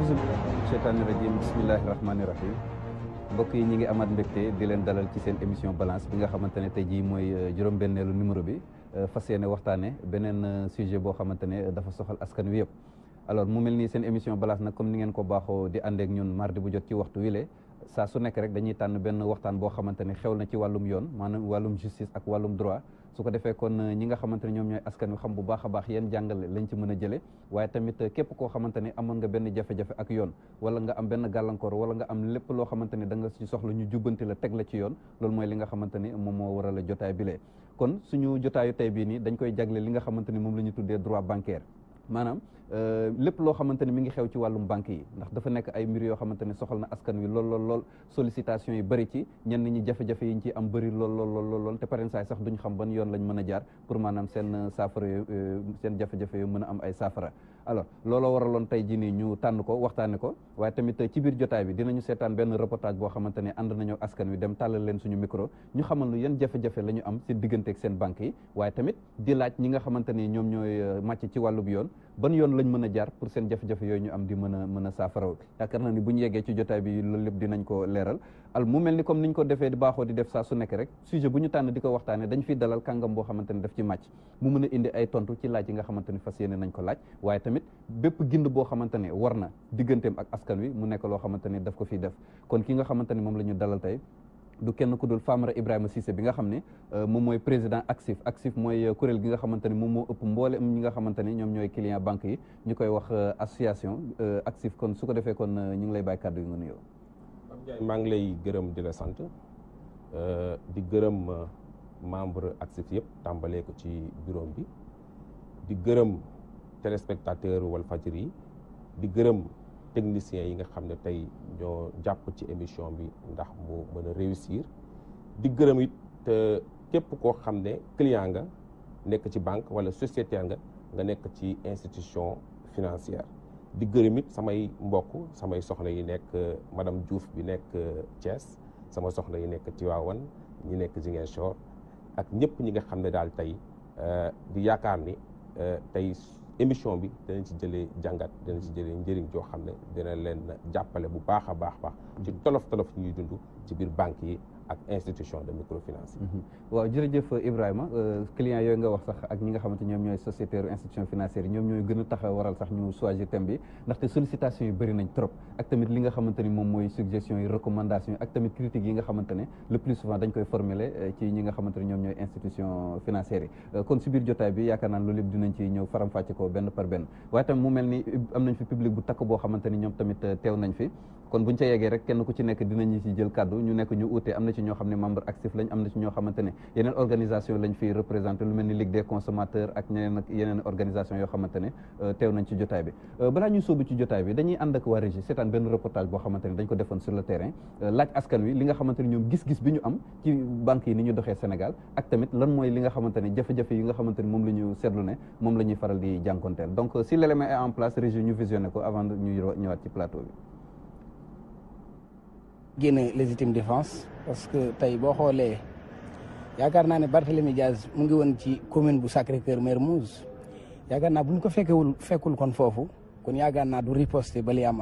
auzu sheytaani rajim bismillahi rahmaani rahim mbokk yi ñi ngi amaat mbégte di leen dalal ci seen émission balance bi nga xamante ne tey jii mooy juróom-benneelu numéro bi fas yéene waxtaane beneen sujet boo xamante ne dafa soxal askan wi yëpp. alors mu mel nii seen émission balance nag comme ni ngeen ko baaxoo di àndeek ñun mardi bu jot ci waxtu wile saa su nekk rek dañuy tànn benn waxtaan boo xamante ne xew na ci wàllum yoon maanaam wàllum justice ak wàllum droit su ko defee kon ñi nga xamante ne ñoom ñooy askan wi xam bu baax a baax yéen jàngale lañ ci mën a jële waaye tamit képp koo xamante ne amoon nga benn jafe-jafe ak yoon wala nga am benn gàllankoor wala nga am lépp loo xamante ne da nga ci soxla ñu jubbanti la teg la ci yoon loolu mooy li nga xamante ne moom moo waral a jotaay bilee kon suñu jotaayu tey bii nii dañ koy jagle li nga xamante ne moom la ñu tuddee droit bancaire maanaam lépp loo xamante ne mi ngi xew ci wàllum banque yi ndax dafa nekk ay mbir yoo xamante ne soxal na askan wi lool sollicitation yi bëri ci ñenn ñi jafe-jafe yi ñu ci am bëri lool te pareen saay sax duñ xam ban yoon lañ mën a jaar pour maanaam seen saafara seen jafe-jafe yu mën a am ay saafara alors looloo waraloon tey jii nii ñu tànn ko waxtaane ko waaye tamit ci biir jotaay bi dinañu seetaan benn reportage boo xamante ne ànd nañoo askan wi dem tàllal leen suñu micro ñu xamal nu yan jafe-jafe la ñu am seen digganteeg seen banque yi waaye tamit di laaj ñi nga xamante ni ñoom ñooy màcc ci wàllub yoon ban yoon lañ mën a jaar pour seen jafe-jafe yooyu ñu am di mën a saafaraw yaakaar naa ni bu ñu yeggee ci jotaay bi loolu lépp dinañ ko leeral al mu mel ni comme niñ ko defee di baaxoo di def saa su nekk rek sujet bu ñu tànn di ko waxtaane dañ fiy dalal kàngam boo xamante ne daf ci màcc mu mën a indi ay tontu ci laaj yi nga xamante ne fas yéene nañ ko laaj waaye tamit bépp gind boo xamante ne war na digganteem ak askan wi mu nekk loo xamante ne daf ko fiy def kon ki nga xamante ne moom la ñu dalal tey du kenn ku dul Famara Ibrahima Cissé bi nga xam ne moom mooy président ACSIF mooy kuréel gi nga xamante ne moom moo ëpp mboole ñi nga xamante ne ñoom ñooy client banque yi ñu koy wax association ACSIF kon su ko defee kon ñu ngi lay bàyyi kàddu yi nga nuyoo. Pape Ndiaye maa ngi lay gërëm di la sant di gërëm membre ACSIF yëpp tàmbalee ko ci bureau bi di gërëm téléspectateur Walfadjri yi di gërëm techniciens yi nga xam ne tey ñoo jàpp ci émission bi ndax mu mën a réussir di gërëm it képp koo xam ne client nga nekk ci banque wala sociétaire nga nekk ci institution financière di gërëm it samay mbokk samay soxna yi nekk madame Diouf bi nekk Thiès sama soxna yi nekk Tivaouane ñi nekk Ziguinchor ak ñëpp ñi nga xam ne daal tey di yaakaar ni tey émission bi danañ ci jëlee jàngat danañ ci jëlee njëriñ joo xam ne dina leen jàppale bu baax a baax ci tolof ñuy dund ci biir banque yi ak institution de microfinance yi. waaw jërëjëf Ibrahima clients yooyu nga wax sax ak ñi nga xamante ñoom ñooy sociétaire institution financière yi ñoom ñooy gën a tax a waral sax ñu choisir thème bi ndaxte sollicitation yi bëri nañ trop ak tamit li nga xamante ni moom mooy suggestion yi recommandation yi ak tamit critiques yi nga xamante ne le plus souvent dañ koy formuler ci ñi nga xamante ne ñoom ñooy institution financière yi kon si biir jotaay bi yaakaar naa loolu yëpp dinañ ci ñëw faram-fàcce ko benn par benn waaye tamit mu mel ni am nañ fi public bu takk boo xamante ni ñoom tamit teew nañ fi kon buñ ca yeggee rek kenn ku ci nekk dinañu ci jël kàddu ñu nekk ñu uute am na ci ñoo xam ne membre ACSIF lañ am na ci ñoo xamante ne yeneen organisation lañ fi représenté lu mel ni Ligue des consommateurs ak ñeneen ak yeneen organisation yoo xamante ne teew nañ ci jotaay bi balaa ñuy sóobu ci jotaay bi dañuy ànd ak waa régie seetaan benn reportage boo xamante ne dañ ko defoon sur le terrain laaj askan wi li nga xamante ne ñoom gis-gis bi ñu am ci banques yi ni ñu doxee Sénégal ak tamit lan mooy li nga xamante ne jafe-jafe yi nga xamante ne moom la ñu seetlu ne moom la ñuy faral di jànkonteel donc si l'élément est en place régie ñu visionné ko avant ñuy ñëwaat ci plateau bi génne légitime défense parce que tey boo xoolee yaakaar naa ne Barthélémy Diaz mu ngi woon ci commune bu Sacré-Cœur Mermoz yaakaar naa bu ñu ko fekkul kon foofu kon yaakaar naa du riposte ba li am.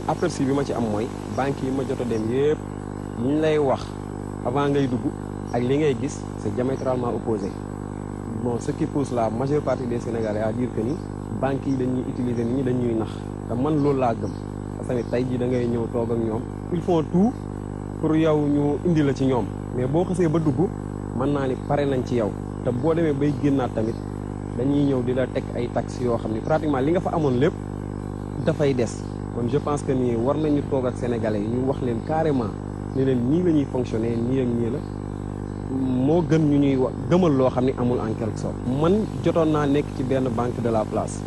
aperçu bi ma ci am mooy banque yi ma jot a dem yëpp ñu lay wax avant ngay dugg ak li ngay gis c'est diamétralement opposé bon ce qui pousse la majeure partie des Sénégalais à dire que ni banques yi dañuy utiliser nit ñi dañuy nax te man loolu laa gëm parce que tey jii da ngay ñëw toog ak ñoom ils font tout pour yow ñu indi la ci ñoom mais boo xasee ba dugg mën naa ni pare nañ ci yow te boo demee bay génnaat tamit dañuy ñëw di la teg ay taxes yoo xam ne pratiquement li nga fa amoon lépp dafay des kon je pense que nii war nañu toog ak sénégalais yi ñu wax leen carrément ne leen nii la ñuy fonctionner nii ak nii la moo gën ñu ñuy gëmal loo xam ne amul en quelque sorte. man jotoon naa nekk ci benn banque de la place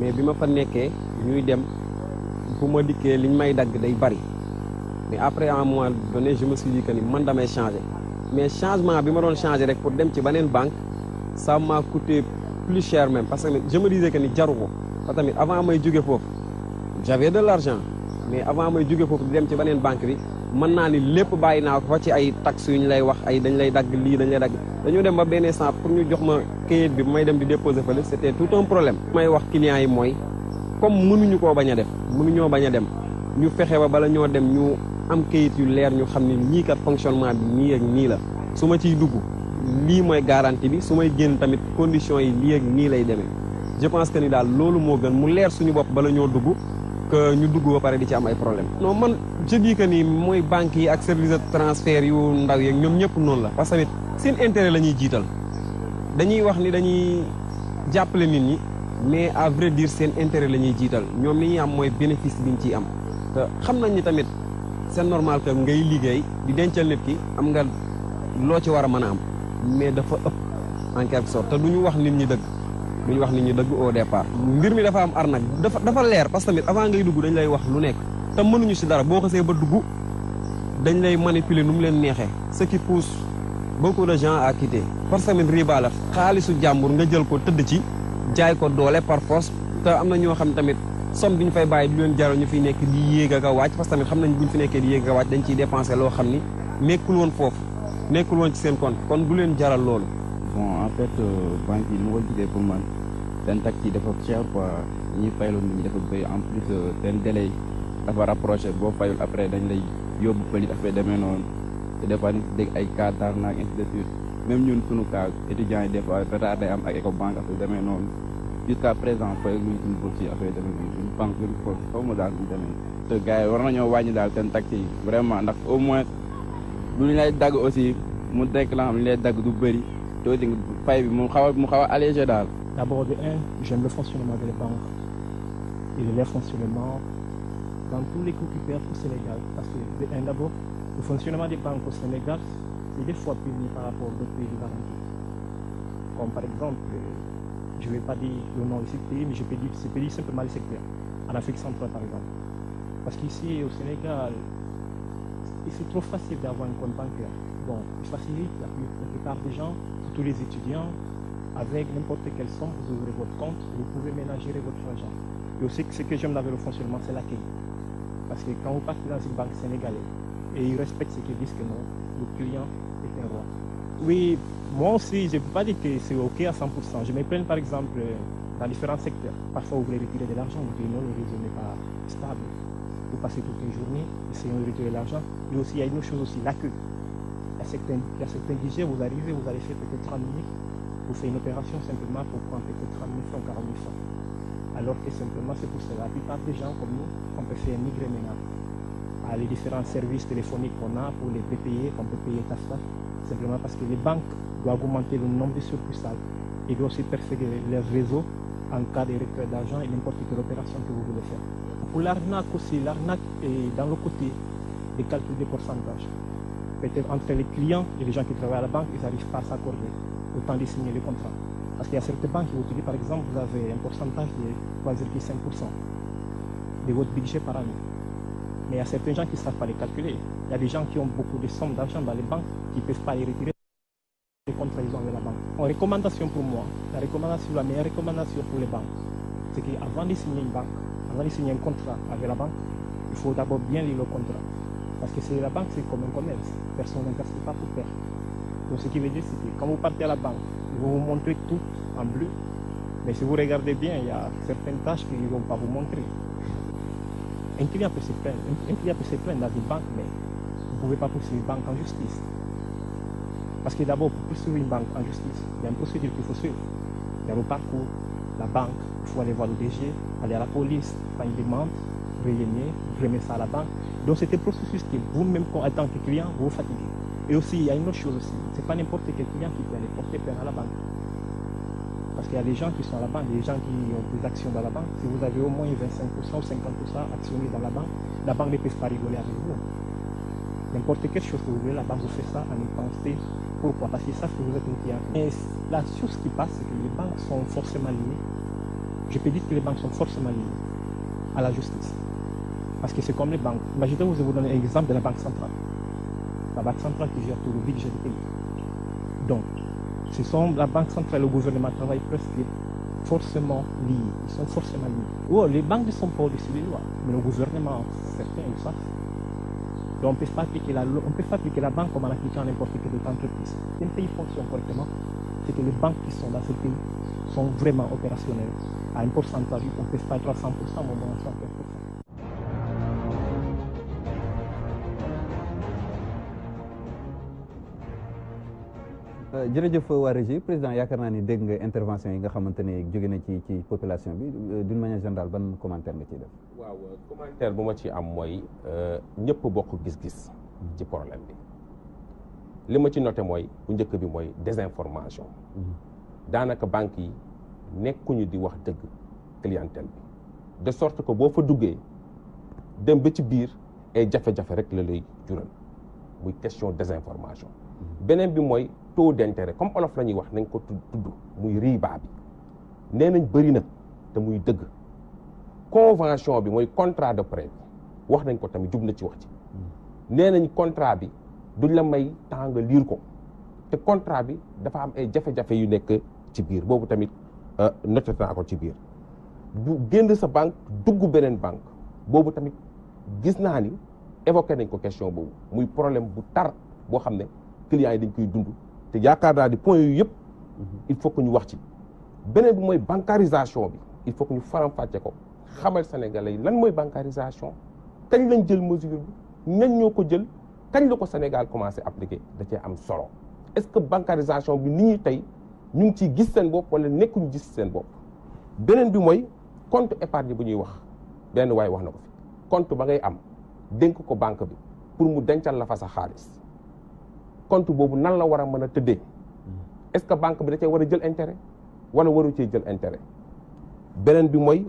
mais bi ma fa nekkee ñuy dem bu ma dikkee liñ may dagg day bari mais après à un moment donné je me suis dit que ni man damay changer mais changement bi ma doon changer rek pour dem ci beneen banque ça m'a coûté plus cher même parce que je me disais que ni jaru ko parce que tamit avant may jóge foofu j'avais de l'argent mais avant may jóge foofu di dem ci beneen banque bi mën naa ni lépp bàyyi naa ko fa ci ay taxes yu ñu lay wax ay dañ lay dagg lii dañ lay dagg dañoo dem ba benn instant pour ñu jox ma kayit bi may dem di déposer fële c'était tout un problème may wax clients yi mooy comme mënuñu koo bañ a def mënuñoo bañ a dem ñu fexe ba bala ñoo dem ñu am kayit yu leer ñu xam ne ñii kat fonctionnement bi nii ak nii la su ma ciy dugg lii mooy garantie bi su may génn tamit conditions yi lii ak nii lay demee je pense que ni daal loolu moo gën mu leer suñu bopp bala ñoo dugg que ñu dugg ba pare di ci am ay problème non man je dis que ni mooy banques yi ak service de transfert yu ndaw yeeg ñoom ñëpp noonu la parce que tamit seen intérêt la ñuy jiital dañuy wax ni dañuy jàppale nit ñi mais à vrai dire seen intérêt la ñuy jiital ñoom li ñuy am mooy bénéfice bi ñu ciy am te xam nañ ni tamit c'est normal que ngay liggéey di dencal nit ki am nga loo ci war a mën a am mais dafa ëpp en quelque sorte te du ñu wax nit ñi dëgg du ñu wax nit ñi dëgg au départ mbir mi dafa am arnaque dafa leer parce que tamit avant ngay dugg dañ lay wax lu nekk te mënuñu ci dara boo xasee ba dugg dañ lay manipuler nu mu leen neexee ce qui pousse beaucoup de gens à quitter parce que tamit riba la xaalisu jàmbur nga jël ko tëdd ci jaay ko doole par force te am na ñoo xam tamit somme bi ñu fay bàyyi du leen jaral ñu fiy nekk di yéeg ak a wàcc parce que tamit xam nañ bu ñu fi nekkee di yéeg ak a wàcc dañ ciy dépenser loo xam ni nekkul woon foofu nekkul woon ci seen compte kon du leen jaral loolu. bon en fait banque yi nu ma ko gisee pour man seen taxe yi dafa cher quoi ñuy fayaloon nit ñi dafa bëri en plus seen délai dafa rapproché boo fayul après dañ lay yóbbu pëli dafay demee noonu te des fois nit dégg ay cas d'arnaque ainsi de suite même ñun sunu cas étudiants yi des fois retard day am ak Ecobank affaire demee noonu jusqu'à présent fay luñ suñu bourse yi affaire demee noonu suñu banque luñ ko xaw ma daal ñu demee te gars yi war nañoo wàññi daal seen taxe yi vraiment ndax au moins lu ñu lay dagg aussi mu nekk la xam ne lay dagg du bëri te aussi fay bi mu xaw a allégé daal. D'abord de un, j'aime le fonctionnement des banques et de leur fonctionnement dans tous les critères au Sénégal. Parce que de un, d'abord, le fonctionnement des banques au Sénégal, c'est des fois puni par rapport aux pays de garantie. Comme par exemple, je ne vais pas dire le nom de ce pays, mais je peux dire simplement les secteurs. En Afrique centrale, par exemple. Parce qu'ici, au Sénégal, c'est trop facile d'avoir un compte bancaire. Bon, il facilite la plupart des gens, surtout les étudiants, avec n'importe quelle somme, vous ouvrez votre compte, vous pouvez ménager votre argent. Et aussi, ce que j'aime avec le fonctionnement, c'est l'accueil. Parce que quand vous partez dans une banque sénégalaise, et ils respectent ce qu'ils disent que non, le client est un roi. Oui, moi aussi, je ne peux pas dire que c'est OK à 100%. Je me plains par exemple dans différents secteurs. Parfois, vous voulez retirer de l'argent, vous dites non, le réseau n'est pas stable. Vous passez toute une journée, essayons de retirer de l'argent. Mais aussi, il y a une autre chose aussi, l'accueil. Il y a certains guichets, vous arrivez, vous allez faire peut-être 30 minutes, vous faites une opération simplement pour prendre peut-être 30 000 francs, 40 000 francs. Alors que simplement, c'est pour cela. La plupart des gens comme nous, on peut faire migrer maintenant à les différents services téléphoniques qu'on a pour les prépayer, qu'on peut payer TAFTA, simplement parce que les banques doivent augmenter le nombre de succursales et doivent aussi perfectionner leur réseau en cas de retrait d'argent et n'importe quelle opération que vous voulez faire. Pour l'arnaque aussi, l'arnaque est dans le côté des calculs des pourcentages. Peut-être entre les clients et les gens qui travaillent à la banque, ils n'arrivent pas à s'accorder au temps de signer le contrat. Parce qu'il y a certaines banques qui vous disent, par exemple, vous avez un pourcentage de 3,5% de votre budget par année. Mais il y a certains gens qui ne savent pas les calculer. Il y a des gens qui ont beaucoup de sommes d'argent dans les banques qui ne peuvent pas les retirer les contrats qu'ils ont avec la banque. En recommandation pour moi, la meilleure recommandation pour les banques, c'est qu'avant de signer une banque, avant de signer un contrat avec la banque, il faut d'abord bien lire le contrat. Parce que c'est la banque, c'est comme un commerce. Personne n'investit pas pour perdre. Donc ce qui veut dire, c'est que quand vous partez à la banque, ils vont vous montrer tout en bleu. Mais si vous regardez bien, il y a certaines tâches qu'ils ne vont pas vous montrer. Un client peut se plaindre dans une banque, mais vous ne pouvez pas poursuivre une banque en justice. Parce que d'abord, pour poursuivre une banque en justice, il y a une procédure qu'il faut suivre. Il y a le parcours, la banque, il faut aller voir le DG, aller à la police, faire une demande, réunir, remettre ça à la banque. Donc c'est un processus que vous-même, en tant que client, vous fatiguez. Et aussi, il y a une autre chose aussi. Ce n'est pas n'importe quel client qui peut aller porter plainte à la banque. Parce qu'il y a des gens qui sont à la banque, des gens qui ont des actions dans la banque. Si vous avez au moins 25% ou 50% actionnés dans la banque ne peut pas rigoler avec vous. N'importe quelle chose que vous voulez, la banque vous fait ça en une pensée. Pourquoi? Parce qu'ils savent que vous êtes un client. Mais la chose qui passe, c'est que les banques sont forcément liées. Je peux dire que les banques sont forcément liées à la justice. Parce que c'est comme les banques. Imaginez, je vais vous donner un exemple de la Banque centrale. La Banque centrale qui gère tout le budget du pays. Donc, la Banque centrale et le gouvernement travaillent presque forcément liés. Ils sont forcément liés. Oh, les banques ne sont pas au-dessus des lois, mais le gouvernement, certains le savent. Donc, on ne peut pas appliquer la banque comme en appliquant n'importe quelle autre entreprise. Si un pays fonctionne correctement, c'est que les banques qui sont dans ce pays sont vraiment opérationnelles. À un pourcentage, on ne peut pas être à 100%, mais au moins à 100%. jërëjëf waa Régie président yaakaar naa ni dégg nga intervention yi nga xamante ne jóge na ci population bi d'une manière générale ban commentaire nga ciy def. waaw commentaire bu ma ci am mooy ñëpp bokk gis-gis ci problème bi li ma ci noté mooy bu njëkk bi mooy désinformation daanaka banques yi nekkuñu di wax dëgg clientèle bi de sorte que boo fa duggee dem ba ci biir ay jafe-jafe rek la lay jural muy question désinformation beneen bi mooy taux d'intérêt comme olof la ñuy wax nañ ko tudd muy riba bi nee nañ bëri na te muy dëgg convention bi mooy contrat de prêt bi wax nañ ko tamit jub na ci wax ci nee nañ contrat bi duñ la may temps nga lire ko te contrat bi dafa am ay jafe-jafe yu nekk ci biir boobu tamit noté naa ko ci biir bu génn sa banque dugg beneen banque boobu tamit gis naa ni évoqué nañ ko question boobu muy problème bu tar boo xam ne clients yi dañ koy dund te yaakaar naa di point yu yëpp il faut que ñu wax ci beneen bi mooy bancarisation bi il faut que ñu faram-fàcce ko xamal Sénégalais yi lan mooy bancarisation kañ lañ jël mesure bi ñan ñoo ko jël kañ la ko Sénégal commencé appliquer da cee am solo est-ce que bancarisation bi nit ñi tey ñu ngi ciy gis seen bopp wala nekkuñu gis seen bopp beneen bi mooy compte épargne bu ñuy wax benn waay wax na ko fi compte ba ngay am dénk ko banque bi pour mu dencal la fa sa xaalis compte boobu nan la war a mën a tëddee est-ce que banque bi da cee war a jël intérêt wala waru cee jël intérêt beneen bi mooy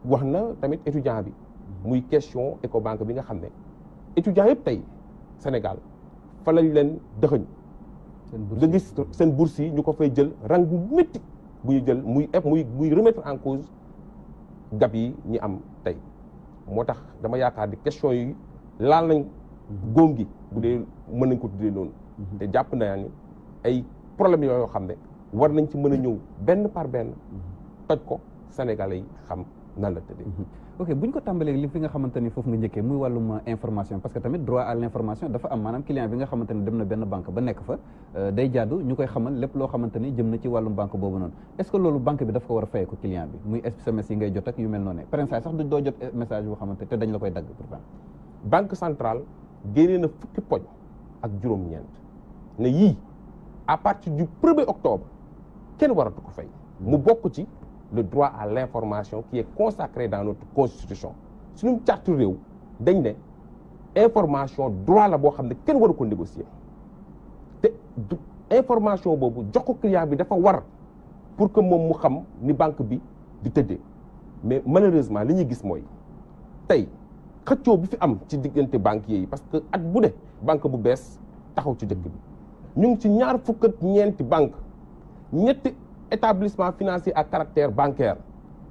wax na tamit étudiant bi muy question Ecobank bi nga xam ne étudiant yëpp tey Sénégal fa lañ leen dëxëñ nga gis seen bourse yi ñu ko fay jël rang bu métti bu ñu jël muy remettre en cause gab yi ñi am tey moo tax dama yaakaar di question yi laal nañ góom gi bu dee mën nañ ko tuddee noonu te jàpp naa ni ay problème yoo xam ne war nañ ci mën a ñëw benn par benn toj ko Sénégalais yi xam nan la tëddee. ok bu ñu ko tàmbalee li fi nga xamante ni foofu nga njëkkee muy wàllum information parce que tamit droit à l'information dafa am maanaam client bi nga xamante ni dem na benn banque ba nekk fa day jaadu ñu koy xamal lépp loo xamante ni jëm na ci wàllum banque boobu noonu est-ce que loolu banque bi daf ko war a fayee ko client bi muy SMS yi ngay jot ak yu mel noonu par exemple sax doo jot message boo xamante te dañ la koy dagg pourtant. banque centrale génnee na fukki poñ ak juróom-ñeent ne yii à partir du 1er octobre kenn waratu ko fay mu bokk ci le droit à l'information qui est consacré dans notre constitution suñu charte réew dañ ne information droit la boo xam ne kenn waru ko négocier te information boobu jox ko client bi dafa war pour que moom mu xam ni banque bi di tëddee mais malheureusement li ñuy gis mooy tey xëccoo bi fi am ci diggante banquiers yi parce que at bu ne banque bu bees taxaw ci dëkk bi ñu ngi ci 24 banque ñetti établissement financier à caractère bancaire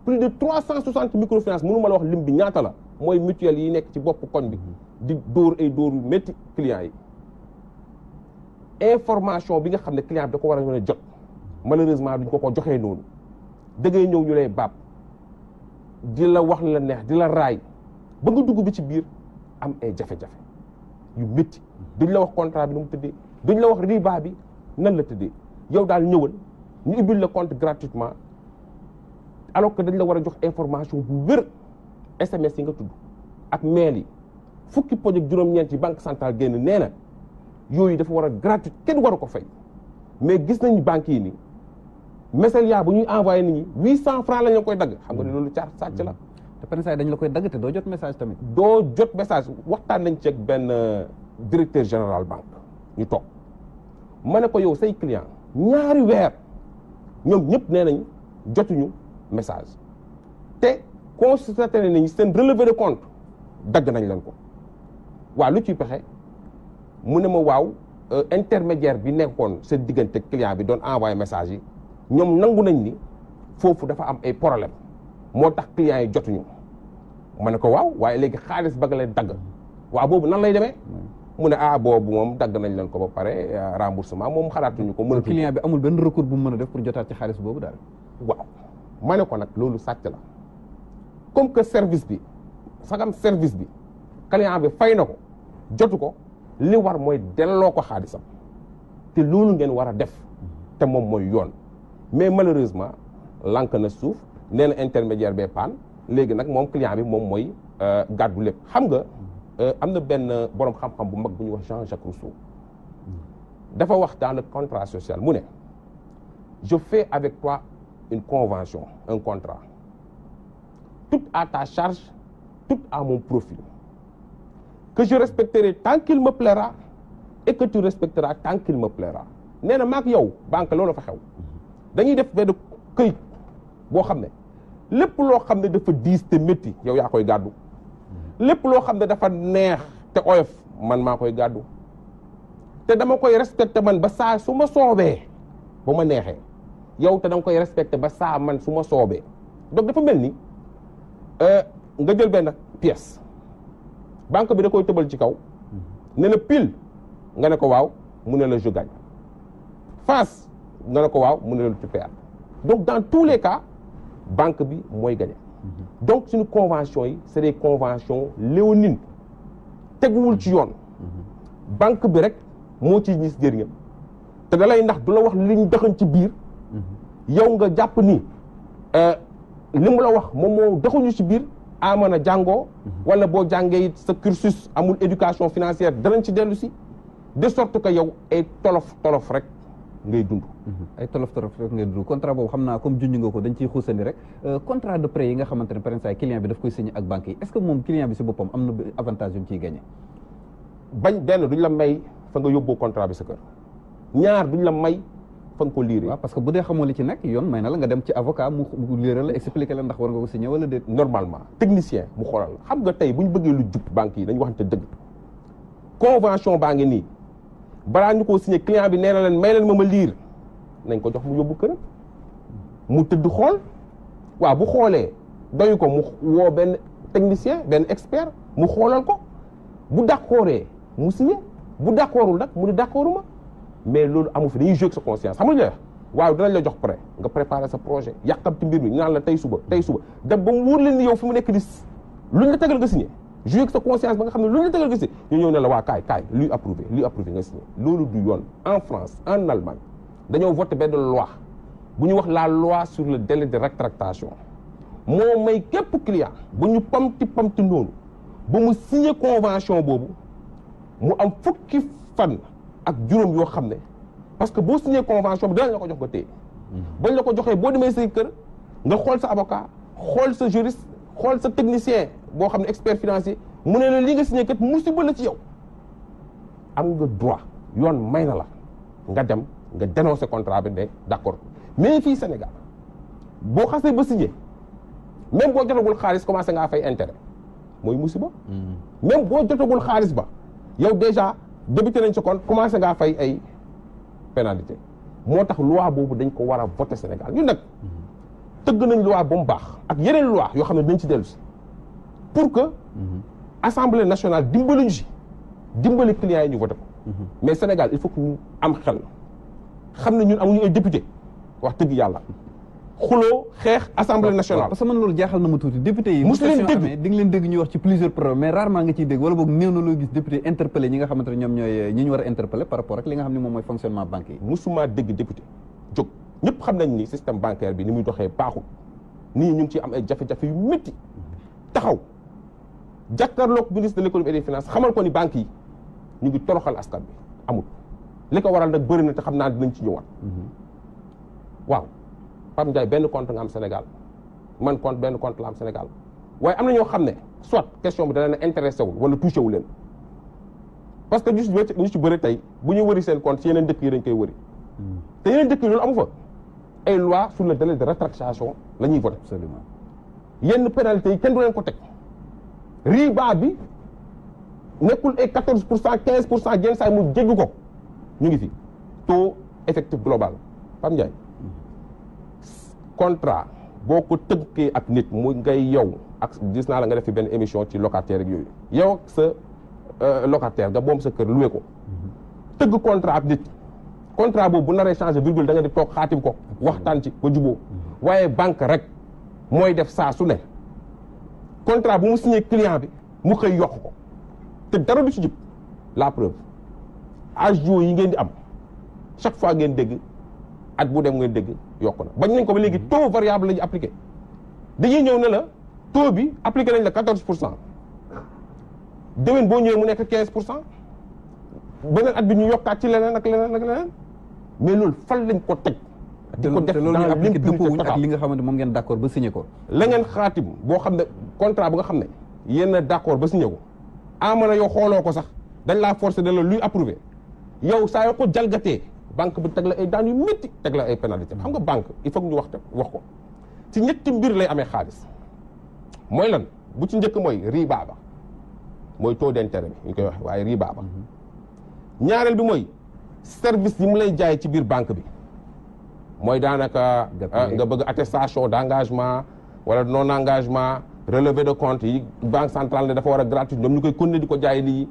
plus de 360 microfinance mënu ma la wax lim bi ñaata la mooy mutuelle yi nekk ci bopp koñ bi di dóor ay dóor yu métti clients yi information bi nga xam ne client bi da ko war a mën a jot malheureusement duñ ko joxee noonu da ngay ñëw ñu lay baab di la wax la neex di la raay ba nga dugg bi ci biir am ay jafe-jafe yu métti duñ la wax contrat bi nu mu tëddee duñ la wax riba bi nan la tëddee yow daal ñëwal ñu ubbil le compte gratuitement alors que dañ la war a jox information bu wér SMS yi nga tudd ak mail yi fukki poñ ak juróom-ñeent yi banque centrale génn nee na yooyu dafa war a gratuit kenn waru ko fay mais gis nañu banques yi ni message bu ñuy envoyé nit ñi 800 francs la ñu koy dagg xam nga ne loolu caar sàcc la. te penn saa dañ la koy dagg te doo jot message tamit. doo jot message waxtaan nañ ci ak benn directeur général banque ñu toog ma ne ko yow say client ñaari weer ñoom ñëpp nee nañ jotuñu message te constaté nañ seen relevé de compte dagg nañ leen ko waaw lu ciy pexe mu ne ma waaw intermédiaire bi nekkoon seen diggante client bi doon envoyé message yi ñoom nangu nañ ni foofu dafa am ay problème moo tax clients yi jotuñu ma ne ko waaw waaye léegi xaalis ba nga leen dagg waaw boobu nan lay demee mu ne boobu moom dagg nañ leen ko ba pare remboursement moom xalaatuñu ko. mënatuñu client bi amul benn recours bu mu mën a def pour jotaat ci xaalis boobu daal. waaw ma ne ko nag loolu sàcc la comme que service bi sagam service bi client bi fay na ko jotu ko li war mooy delloo ko xaalisam te loolu ngeen war a def te moom mooy yoon mais malheureusement lank na suuf nee na intermédiaire bee paan léegi nag moom client bi moom mooy gàddu lépp xam nga am na benn boroom xam-xam bu mag bu ñuy wax Jean-Jacques Rousseau dafa wax dans le contrat social mu ne je fais avec toi une convention un contrat tout à ta charge tout à mon profit que je respecterai tant qu'il me plaira et que tu respecteras tant qu'il me plaira nee na maak yow banque loolu fa xew dañuy def benn këyit boo xam ne lépp loo xam ne dafa diis te métti yow yaa koy gàddu lépp loo xam ne dafa neex te oyof man maa koy gàddu te dama koy respecté man ba saa su ma soobee ba ma neexee yow te danga koy respecté ba saa man su ma soobee donc dafa mel ni nga jël benn pièce banque bi da koy tëbal ci kaw ne la pile nga ne ko waaw mu ne la je gagne face nga ne ko waaw mu ne la tu perds donc dans tous les cas banque bi mooy gagné donc suñu convention yi c'est des conventions léonines teguwul ci yoon banque bi rek moo ciy gis jëriñam te da lay ndax du la wax liñ dëxañ ci biir yow nga jàpp ni li mu la wax moom moo dëxuñu ci biir mën a jàngoo wala boo jàngee it sa cursus amul éducation financière danañ ci dellu si de sorte que yow ay tolof rek ngay dund ay tolof rek ngay dund contrat boobu xam naa comme junj nga ko dañ ciy xuusandi rek contrat de prêt yi nga xamante ne par exemple client bi daf koy signé ak banque yi est-ce que moom client bi si boppam am na avantage yu mu ciy gagné bañ benn duñ la may fa nga yóbboo contrat bi sa kër ñaar duñ la may fa nga ko liiree. waaw parce que bu dee xamoo li ci nekk yoon may na la nga dem ci avocat mu liiral la expliquer la ndax war nga ko signé wala déet. normalement technicien mu xoolal la xam nga tey bu ñu bëggee lu jub banque yi dañu waxante dëgg convention baa ngi nii balaa ñu koo signé client bi nee na leen may leen ma liir nañ ko jox mu yóbbu këram mu tëdd xool waaw bu xoolee doyu ko mu woo benn technicien benn expert mu xoolal ko bu d'accordee mu signé bu d'accordul nag mu ne d'accorduma mais loolu amu fi dañuy jouer sa conscience xam nga waaw dinañ la jox prêt nga préparer sa projet yàqamti mbir mi ñu naan la tey suba dem ba mu wóor leen ni yow fi mu nekk di luñ la tegal nga signé jouer sa conscience ba nga xam ne luñ la tegal nga signé ñu ñëw ne la waa kaay luy approuvé nga signé loolu du yoon. En France en Allemagne dañoo voté benn loi bu ñu wax la loi sur le délai de rétractation moo may képp client bu ñu pamti noonu ba mu signé convention boobu mu am fukki fan ak juróom yoo xam ne parce que boo signé convention bi dinañ la ko jox nga téye bañ la ko joxee boo demee say kër nga xool sa avocat xool sa juriste xool sa technicien boo xam ne expert financier mu ne la li nga signé kat musiba la ci yow am nga droit yoon may na la nga dem nga dénoncer contrat bi ne d'accord mais fii Sénégal boo xasee ba signé même boo jotagul xaalis commencé ngaa fay intérêt mooy musiba même boo jotagul xaalis ba yow déjà débuté nañ sa compte commencé ngaa fay ay pénalité moo tax loi boobu dañ ko war a voter Sénégal ñun nag tëgg nañ loi ba mu baax ak yeneen loi yoo xam ne dañ ci dellu si pour que Assemblée nationale dimbali ñu si dimbali clients yi ñu voté ko mais Sénégal il faut que ñu am xel xam ne ñun amuñu ay député wax dëgg yàlla xuloo xeex Assemblée nationale. parce que man loolu jaaxal na ma tuuti député yi mosu leen dégg di nga leen dégg ñuy wax ci plusieurs problèmes mais rarement nga ciy dégg wala boog néew na loo gis député interpellé ñi nga xamante ne ñoom ñooy ñi ñu war a interpellé par rapport ak li nga xam ne moom mooy fonctionnement banque yi. mosuma dégg député jóg ñëpp xam nañ ni système bancaire bi ni muy doxee baaxul nii ñu ngi ciy am ay jafe-jafe yu métti taxaw jàkkaarloog ministre de l'économie et des finances xamal ko ni banques yi ñu ngi toroxal askan bi amul li ko waral nag bëri na te xam naa dinañ ci ñëwaat waaw Pape Ndiaye benn compte nga am Sénégal man benn compte la am Sénégal waaye am na ñoo xam ne soit question bi da leen a intéressé wul wala touché wu leen parce que ñu ci bëri tey bu ñu wëri seen compte ci yeneen dëkk yi dañ koy wëri te yeneen dëkk yi loolu amu fa ay loi sur le délai de rétractation la ñuy voté absolument yenn pénalité yi kenn du leen ko teg riba bi nekkul ay 14% 15% jenn saay mu jéggi ko ñu ngi fi taux effectif global Pape Ndiaye contrat boo ko tënkee ak nit mu ngay yow ak gis naa la nga def fi benn émission ci locataire ak yooyu yow sa locataire nga boom sa kër loué ko tëgg contrat ak nit contrat boobu bu naree changé virgule da nga di toog xaatim ko waxtaan ci ba juboo waaye banque rek mooy def saa su ne contrat bu mu signé client bi mu xëy yokk ko te dara du ci jub la preuve agio yi ngeen di am chaque fois ngeen dégg at bu dem ngeen dégg yokk na bañ nañ ko ba léegi taux variable la ñu appliqué dañuy ñëw ne la taux bi appliqué nañ la 14% déwén boo ñëwee mu nekk 15% beneen at bi ñu yokkaat ci leneen ak leneen ak leneen mais loolu fan lañ ko teg. di ko def loolu ñu appliqué dëppoo ak li nga xamante moom ngeen d'accord ba signé ko. la ngeen xaatim boo xam ne contrat bu nga xam ne yéen a d'accord ba signé ko amana yow xooloo ko sax dañ laa forcer de la luy approuvé yow saa yoo ko jalgatee banque bi teg la ay daan yu métti teg la ay pénalité xam nga banque il faut que ñu wax ko ci ñetti mbir lay amee xaalis mooy lan bu ci njëkk mooy riba ba mooy taux d'intérêt bi ñu koy wax waaye riba ba ñaareel bi mooy service yi mu lay jaay ci biir banque bi mooy daanaka nga bëgg attestation d'engagement wala non engagement relevé de compte yi banque centrale ne dafa war a gratuit ñoom ñu koy continuer di ko jaay nit ñi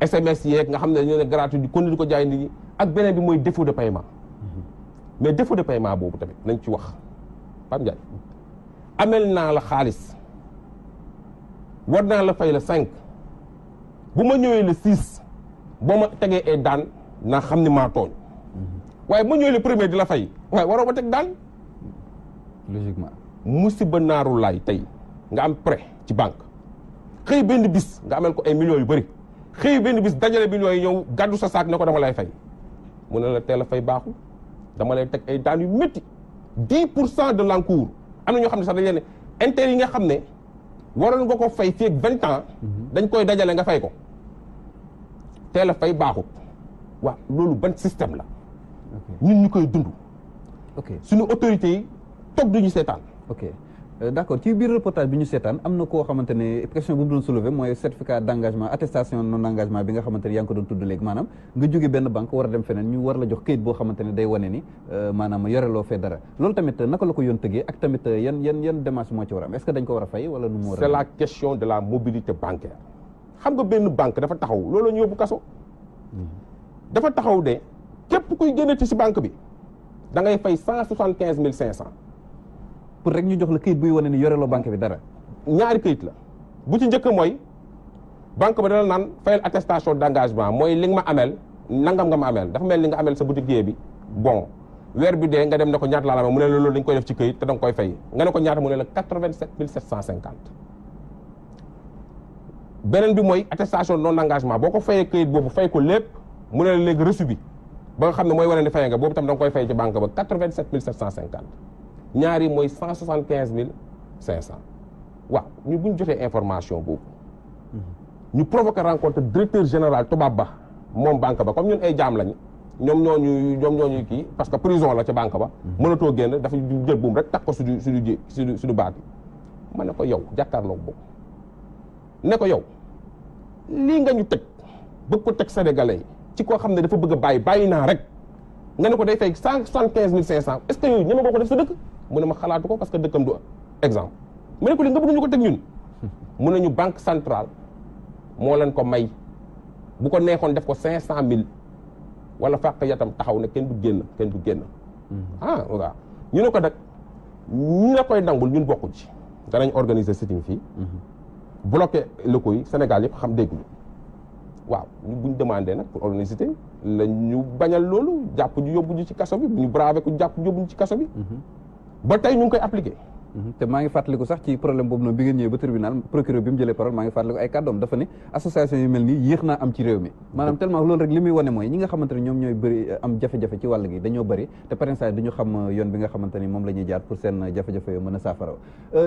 SMS yeeg nga xam ne dañoo ne gratuit di continuer di ko jaay nit ñi ak beneen bi mooy défaut de paiement mais défaut de paiement boobu tamit nañ ci wax Pape Ndiaye amel naa la xaalis war naa la fay le 5 bu ma ñëwee le 6 boo ma tegee ay daan naa xam ni maa tooñ waaye bu ma ñëwee le premier di la fay waaye waroo ma teg daan logiquement musiba naaru laay tey nga am prêt ci banque xëy benn bis nga amel ko ay millions yu bëri xëy benn bis dajale millions yi ñëw gàddu sa saak ne ko dama lay fay mu ne la teel a fay baaxul dama lay teg ay daan yu métti 10% de l'encours am na ñoo xam ne sax dañ leen ne intérêt yi nga xam ne waroon nga ko fay fii ak 20 ans dañ koy dajale nga fay ko teel a fay baaxul waaw loolu ban système la ñun ñu koy dund suñu autorités yi toog duñu seetaan ok d'accord ci biir reportage bi ñu seetaan am na koo xamante ne question bu mu doon soulever mooy certificat d'engagement attestation non engagement bi nga xamante ne yaa ngi ko doon tudd léegi maanaam nga jóge benn banque war a dem feneen ñu war la jox këyit boo xamante ne day wane ni maanaam yoreloo fee dara loolu tamit naka la ko yoon tëggee ak tamit yan démarche moo ci war a am est-ce que dañ ko war a fay wala nu mu war a c'est la question de la mobilité bancaire xam nga benn banque dafa taxaw loolu ñu yóbbu kaso dafa taxaw de képp kuy génnati ci banque bi da ngay fay 175 500 pour rek ñu jox la këyit buy wane ni yoreloo banque bi dara ñaari këyit la bu ci njëkk mooy banque ba dana naan fayal attestation d'engagement mooy li nga ma amel nangam nga ma amel dafa mel ni nga amel sa boutique bi bon weer bi dee nga dem ne ko ñaata laa la mu ne la loolu dañ koy def ci këyit te da nga koy fay nga ne ko ñaata mu ne la 87 750 beneen bi mooy attestation non engagement boo ko fayee këyit boobu fay ko lépp mu ne la léegi reçu bi ba nga xam ne mooy wane ni fay nga boobu tam da nga koy fay ci banque ba 87 750 ñaari mooy 175 500 waaw ñu bu ñu jotee information boobu ñu provoqué rencontre directeur général tubaab ba moom banque ba comme ñun ay jaam lañ ñoom ñooñu kii parce que prison la ca banque ba mënatoo génn dafa jël buum rek takk ko suñu baat yi ma ne ko yow jàkkaarloo boobu ne ko yow lii nga ñu teg bëgg ko teg sénégalais yi ci koo xam ne dafa bëgg a bàyyi naa rek nga ne ko day fay 175 500 est-ce que yooyu ñeme boo ko def sa dëkk mu ne ma xalaatu ko parce que dëkkam du exemple mu ne ko li nga bëgg ñu ko teg ñun mu ne ñu banque centrale moo leen ko may bu ko neexoon def ko 500 000 wala fàq yatam taxaw ne kenn du génn ah waaw ñu ne ko nag ñu la koy nangul ñun bokku ci danañ organiser sitting fii bloqué locaux yi Sénégal yëpp xam dégg ñu waaw ñu buñ demandé nag pour organiser sitting la ñu bañal loolu jàpp ñu yóbbu ñu ci kaso bi bu ñu bravé ko jàpp yóbbu ñu ci kaso bi ba tey ñu ngi koy appliqué te maa ngi fàttaliku sax ci problème boobu noonu bi ngeen ñëwee ba tribunal procureur bi mu jëlee parole maa ngi fàttaliku ay kàddoom dafa ne association yu mel nii yéex naa am ci réew mi maanaam tellement loolu rek li muy wane mooy ñi nga xamante ne ñoom ñooy bëri am jafe-jafe ci wàll gi dañoo bëri te parrainage duñu xam yoon bi nga xamante ni moom la ñuy jaar pour seen jafe-jafe yoo mën a saafara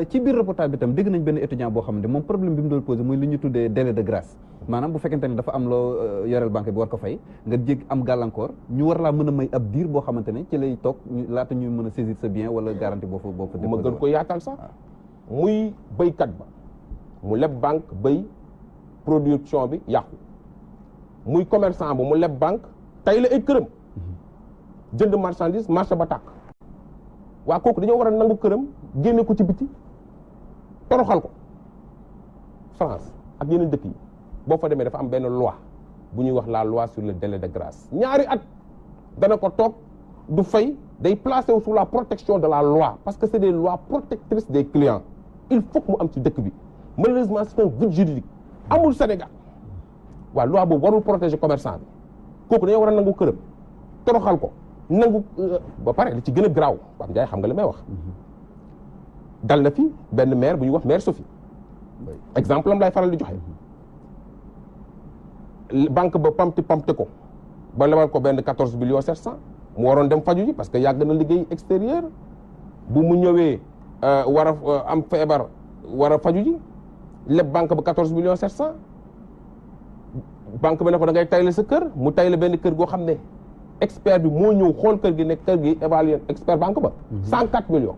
ci biir reportage bi tam dégg nañ benn étudiant boo xamante moom problème bi mu doon posé muy li ñu tuddee délai de grâce maanaam bu fekkente ni dafa am loo yoreel banque bi war ko fay nga jég am gàllankoor ñu war laa mën a may ab diir boo xamante ne ci lay toog laata ñuy mën a saisir sa bien wala garantie boo fa ma gën ko yaatal sax muy béykat ba mu leb banque béy production bi yàqu muy commerçant ba mu leb banque tey la ay këram jënd marchandise marché ba tàkk waa kooku dañoo war a nangu këram génne ko ci biti toroxal ko France ak yeneen dëkk yi boo fa demee dafa am benn loi bu ñuy wax la loi sur le délai de grâce ñaari at dana ko toog du fay day placé wu sous la protection de la loi parce que c'est des lois protectrices des clients il faut que mu am ci dëkk bi malheureusement c'est un vide juridique amul Sénégal waaw loi boobu warul protéger commerçant bi kooku dañoo war a nangu këram toroxal ko nangu ba pare li ci gën a garaaw Pape Ndiaye xam nga li may wax dal na fi benn maire bu ñuy wax maire Sophie exemple am lay faral di joxe banque ba pamte ko ba lebal ko benn 14 millions 700 mu waroon dem faju ji parce que yàgg na liggéey extérieur bu mu ñëwee war a am feebar war a faju ji leb banque ba 14 millions 700 banque bi ne ko da ngay tayle sa kër mu tayle benn kër goo xam ne expert bi moo ñëw xool kër gi ne kër gi évalué expert banque ba 104 millions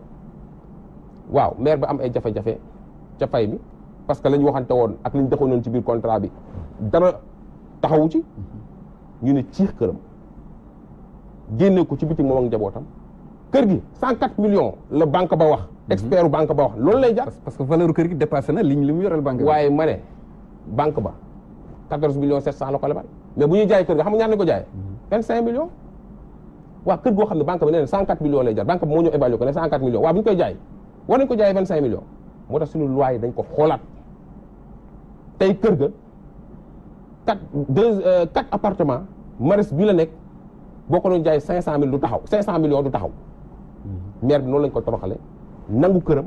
waaw maire ba am ay jafe-jafe ca fay bi parce que la ñu waxante woon ak li ñu defoon ci biir contrat bi dara taxawu ci ñu ne ciix këram génne ko ci bitim moom ak njabootam kër gi 104 millions la banque ba wax expert banque ba wax loolu lay jar parce que valeur kër gi dépassé na li mu yoreel banque bi waaye ma ne banque ba 14 millions 700 la ko lebal mais bu ñuy jaay kër ga xam nga ñaar nañu ko jaayee 25 millions waaw kër goo xam ne banque bi nee na 104 millions lay jar banque bi moo ñëw évalué ko ne 104 millions waaw bu ñu koy jaay war nañu ko jaayee 25 millions moo tax suñu loi yi dañ ko xoolaat tey kër ga 4 appartements maris bii la nekk boo ko doon jaay 500 du taxaw 500 millions du taxaw maire bi noonu lañ ko toroxale nangu këram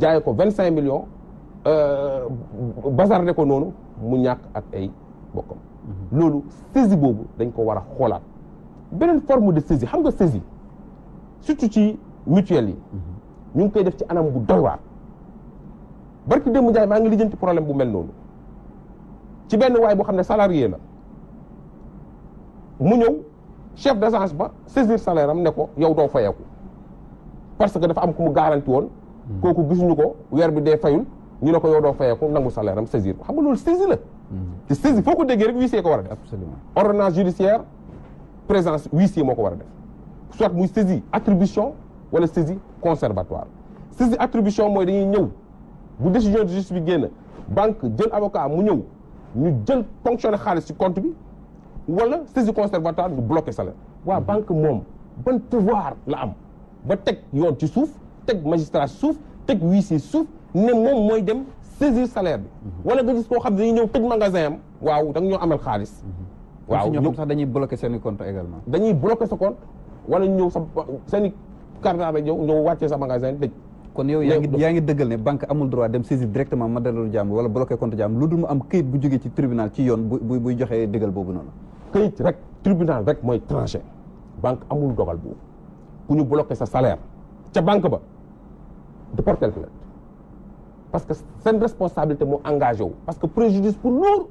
jaayee ko 25 millions bazarde ko noonu mu ñàkk ak ay bokkam loolu saisie boobu dañ ko war a xoolaat beneen forme de saisie xam nga saisie surtout ci mutuelle yi ñu ngi koy def ci anam bu doy waar barki démb Njaay maa ngi lijjanti problème bu mel noonu ci benn waay boo xam ne salarié la mu ñëw chef d'agence ba saisir salaire am ne ko yow doo fayeeku parce que dafa am ku mu garanti woon kooku gisuñu ko weer bi dee fayul ñu ne ko yow doo fayeeku nangu salaire am saisir ko xam nga loolu saisie la te saisie foo ko déggee rek huissier ko war a def absolument ordonnance judiciaire présence huissier moo ko war a def soit muy saisie attribution wala saisie conservatoire saisie attribution mooy dañuy ñëw bu décision de justice bi génn banque jël avocat mu ñëw ñu jël ponctionné xaalis ci compte bi wala saisie conservatoire ñu bloqué salaire waa banque moom ban pouvoir la am ba teg yoon ci suuf teg magistrat ci suuf teg huissier ci suuf ne moom mooy dem saisir salaire bi wala nga gis koo xam ne dañuy ñëw tëj magasin am waaw da nga ñoo amal xaalis waaw ñoo xam sax dañuy bloqué seen i compte également dañuy bloqué sa compte wala ñu ñëw sa seen i carte d'identité ñëw wàccee sa magasin tëj kon yow yaa ngi dëggal ne banque amul droit dem saisir directement madalalu jàmm wala bloqué compte jàmm lu dul mu am këyit bu jógee ci tribunal ci yoon buy joxee dëggal boobu noonu këyit rek tribunal rek mooy tranché banque amul dogal boobu ku ñu bloqué sa salaire ca banque ba de porter plainte parce que seen responsabilité moo engagé wu parce que préjudice pour lourd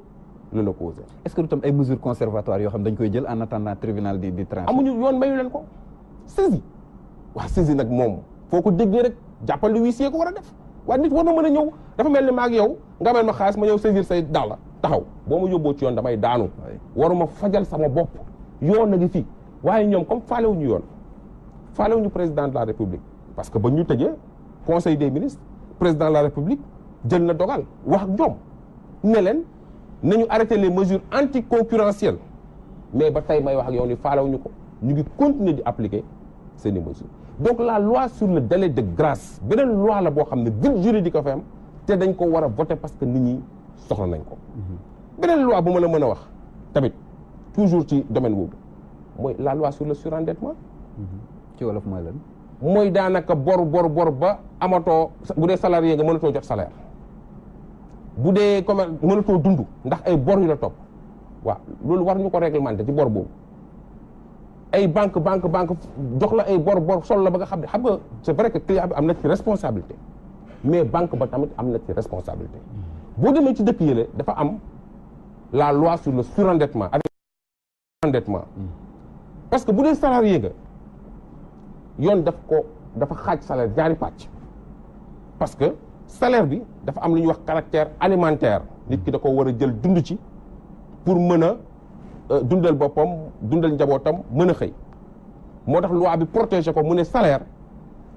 la causé est-ce que du tam ay mesures conservatoires yoo xam dañ koy jël en attendant tribunal di tranché amuñu yoon mayu leen ko saisie waaw saisie nag moom foo ko déggee rek jàppal lu huissier ko war a def waaye nit war na mën a ñëw dafa mel ni maa ak yow nga mel ma xaalis ma ñëw saisir say dàll taxaw boo ma yóbboo ci yoon damay daanu waruma fajal sama bopp yoon na ngi fii waaye ñoom comme faalewuñu yoon faalewuñu président de la république parce que ba ñu tëjee conseil des ministres président de la république jël na dogal wax ak ñoom ne leen nañu arrêter les mesures anticoncurrentielles mais ba tey may wax ak yow ni faalewuñu ko ñu ngi continuer di appliquer seeni mesures donc la loi sur le délai de grâce beneen loi la boo xam ne vide juridique a fa am te dañ ko war a voter parce que nit ñi soxla nañ ko beneen loi bu ma la mën a wax tamit toujours ci domaine boobu mooy la loi sur le surendettement ci wolof mooy lan mooy daanaka bor ba amatoo bu dee salarié nga mënatoo jot salaire bu dee comme mënatoo dund ndax ay bor yu la topp waaw loolu war ñu ko réglementer ci bor boobu ay banque jox la ay bor sol la ba nga xam ne xam nga c'est vrai que client bi am na ci responsabilité mais banque ba tamit am na ci responsabilité boo demee ci dëkk yële dafa am la loi sur le surendettement avec endettement parce que bu dee salarié nga yoon dafa xaaj salaire ñaari pàcc parce que salaire bi dafa am lu ñuy wax caractère alimentaire nit ki da ko war a jël dund ci pour mën a dundal boppam dundal njabootam mën a xëy moo tax loi bi protéger ko mu ne salaire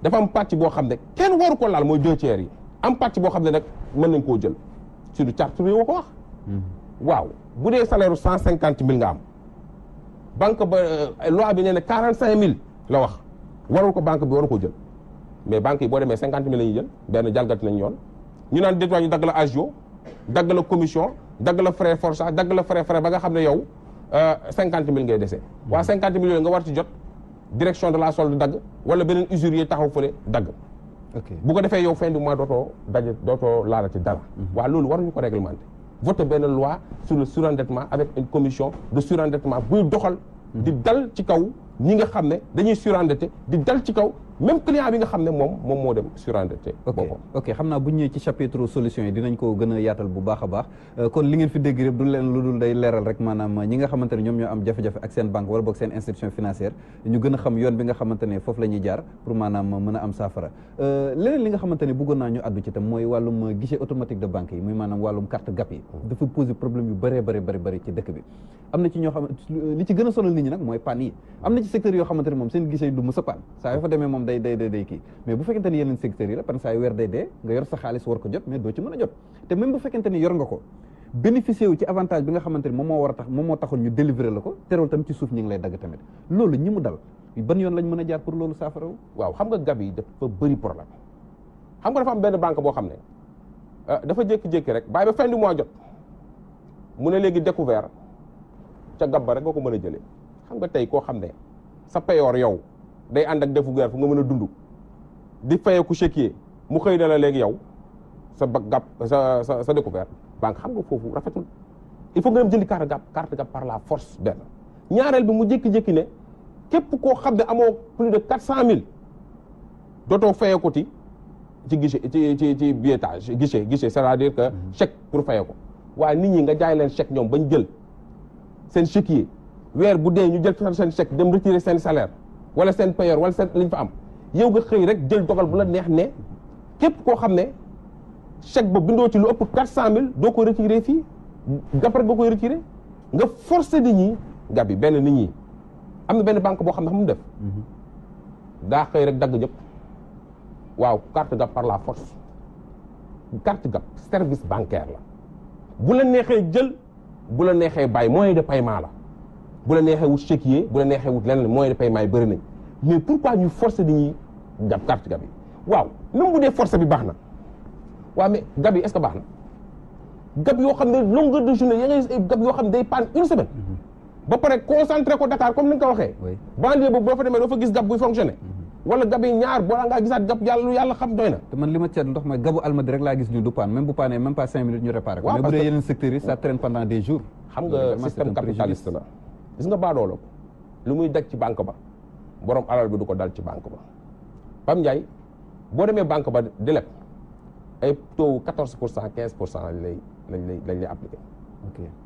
dafa am pàcc boo xam ne kenn waru ko laal mooy 2 tiers yi am pàcc boo xam ne nag mën nañ koo jël si du charte réew ko wax. waaw bu dee salaire u 150 000 nga am banque ba loi bi nee na 45 000 la wax warul ko banque bi waru ko jël mais banque yi boo demee 50 000 la ñuy jël benn jalgati nañ yoon ñu naan détoit ñu dagg la agio dagg la commission dagg la frais forçat dagg la frais ba nga xam ne yow 50 000 ngay dese waa 50 000 yooyu nga war ci jot direction de la solde dagg wala beneen usurier taxaw fële dagg bu ko defee yow fin du mois dootoo laalati dara waa loolu waruñu ko réglementer voter benn loi sur le surendettement avec une commission de surendettement buy doxal di dal ci kaw ñi nga xam ne dañuy surendetté di dal ci kaw même client bi nga xam ne moom moo dem surendetté ok xam naa bu ñu ñëwee ci chapitre solution yi dinañ ko gën a yaatal bu baax a baax kon li ngeen fi dégg rek du leen lu dul day leeral rek maanaam ñi nga xamante ne ñoom ñoo am jafe-jafe ak seen banque wala boog seen institution financière ñu gën a xam yoon bi nga xamante ne foofu la ñuy jaar pour maanaam mën a am saafara leneen li nga xamante ne bëggoon naa ñu addu ci tam mooy wàllum guichet automatique de banque yi muy maanaam wàllum carte gap yi dafa poser problème yu bëree ci dëkk bi am na ci ñoo xam li ci gën a sonal nit ñi nag mooy panne yi am na ci secteur yoo xamante ne moom seen guichet du mës a panne saa yoo fa demee moom day kii mais bu fekkente ni yeneen secteurs yi la parce que saa yu weer day dee nga yor sa xaalis war ko jot mais doo ci mën a jot te même bu fekkente ni yor nga ko bénéficier wu ci avantage bi nga xamante ni moom moo taxoon ñu délivrer la ko terewul tam ci suuf ñi ngi lay dagg tamit loolu ñi mu dal ban yoon lañ mën a jaar pour loolu saafara waaw xam nga gab yi dafa bëri problème xam nga dafa am benn banque boo xam ne dafa jékki-jékki rek bàyyi ba fin du mois jot mu ne léegi découvert ca gab ba rek nga ko mën a jëlee xam nga tey koo xam ne sa payoor yow day ànd ak découvert fu nga mën a dund di fayeeku chéquier mu xëy na la léegi yow sa gab sa découvert banque xam nga foofu rafetul il faut nga dem jëndi carte gab par la force benn ñaareel bi mu jékki-jékki ne képp koo xam ne amoo plus de 400 000 dootoo fayeeku ci guichet ci billetage guichet c'est-à-dire que chèque pour fayee ko waaye nit ñi nga jaay leen chèque ñoom bañ jël seen chéquier weer bu dee ñu jël seen chèque dem retirer seen salaire wala seen payeur wala seen liñ fa am yow nga xëy rek jël dogal bu la neex ne képp koo xam ne chèque ba bindoo ci lu ëpp 400 000 doo ko retirer fii gab rek nga koy retirer nga forcer nit ñi gab yi benn nit ñi am na benn banque boo xam ne xam mu def daa xëy rek dagg ñëpp waaw carte gab par la force carte gab service bancaire la bu la neexee jël bu la neexee bàyyi moyen de paiement la bu la neexee wut chéquier bu la neexee wut leneen moyen de paiement yi bëri nañ mais pourquoi ñu forcer nit ñi gab carte gab yi waaw même bu dee force bi baax na waaw mais gab yi est-ce que baax na gab yoo xam ne longueur de journée ya ngay gab yoo xam ne day panne une semaine ba pare concentré ko Dakar comme ni nga ko waxee banlieue boobu boo fa demee doo fa gis gab buy fonctionné wala gab yi ñaar boo ngaa gisaat gab yàlla xam doy na te man li ma seetlu ndox mooy gabu Almadies rek laa gis ñu du panne même bu panne même pas 5 minutes ñu réparé ko mais bu dee yeneen secteurs yi ça traîne pendant des jours xam nga système capitaliste la gis nga baadoolo lu muy daj ci banque ba borom alal bi du ko dal ci banque ba Pam Ndiaye boo demee banque ba di leb ay taux 14% 15% lañ lay appliqué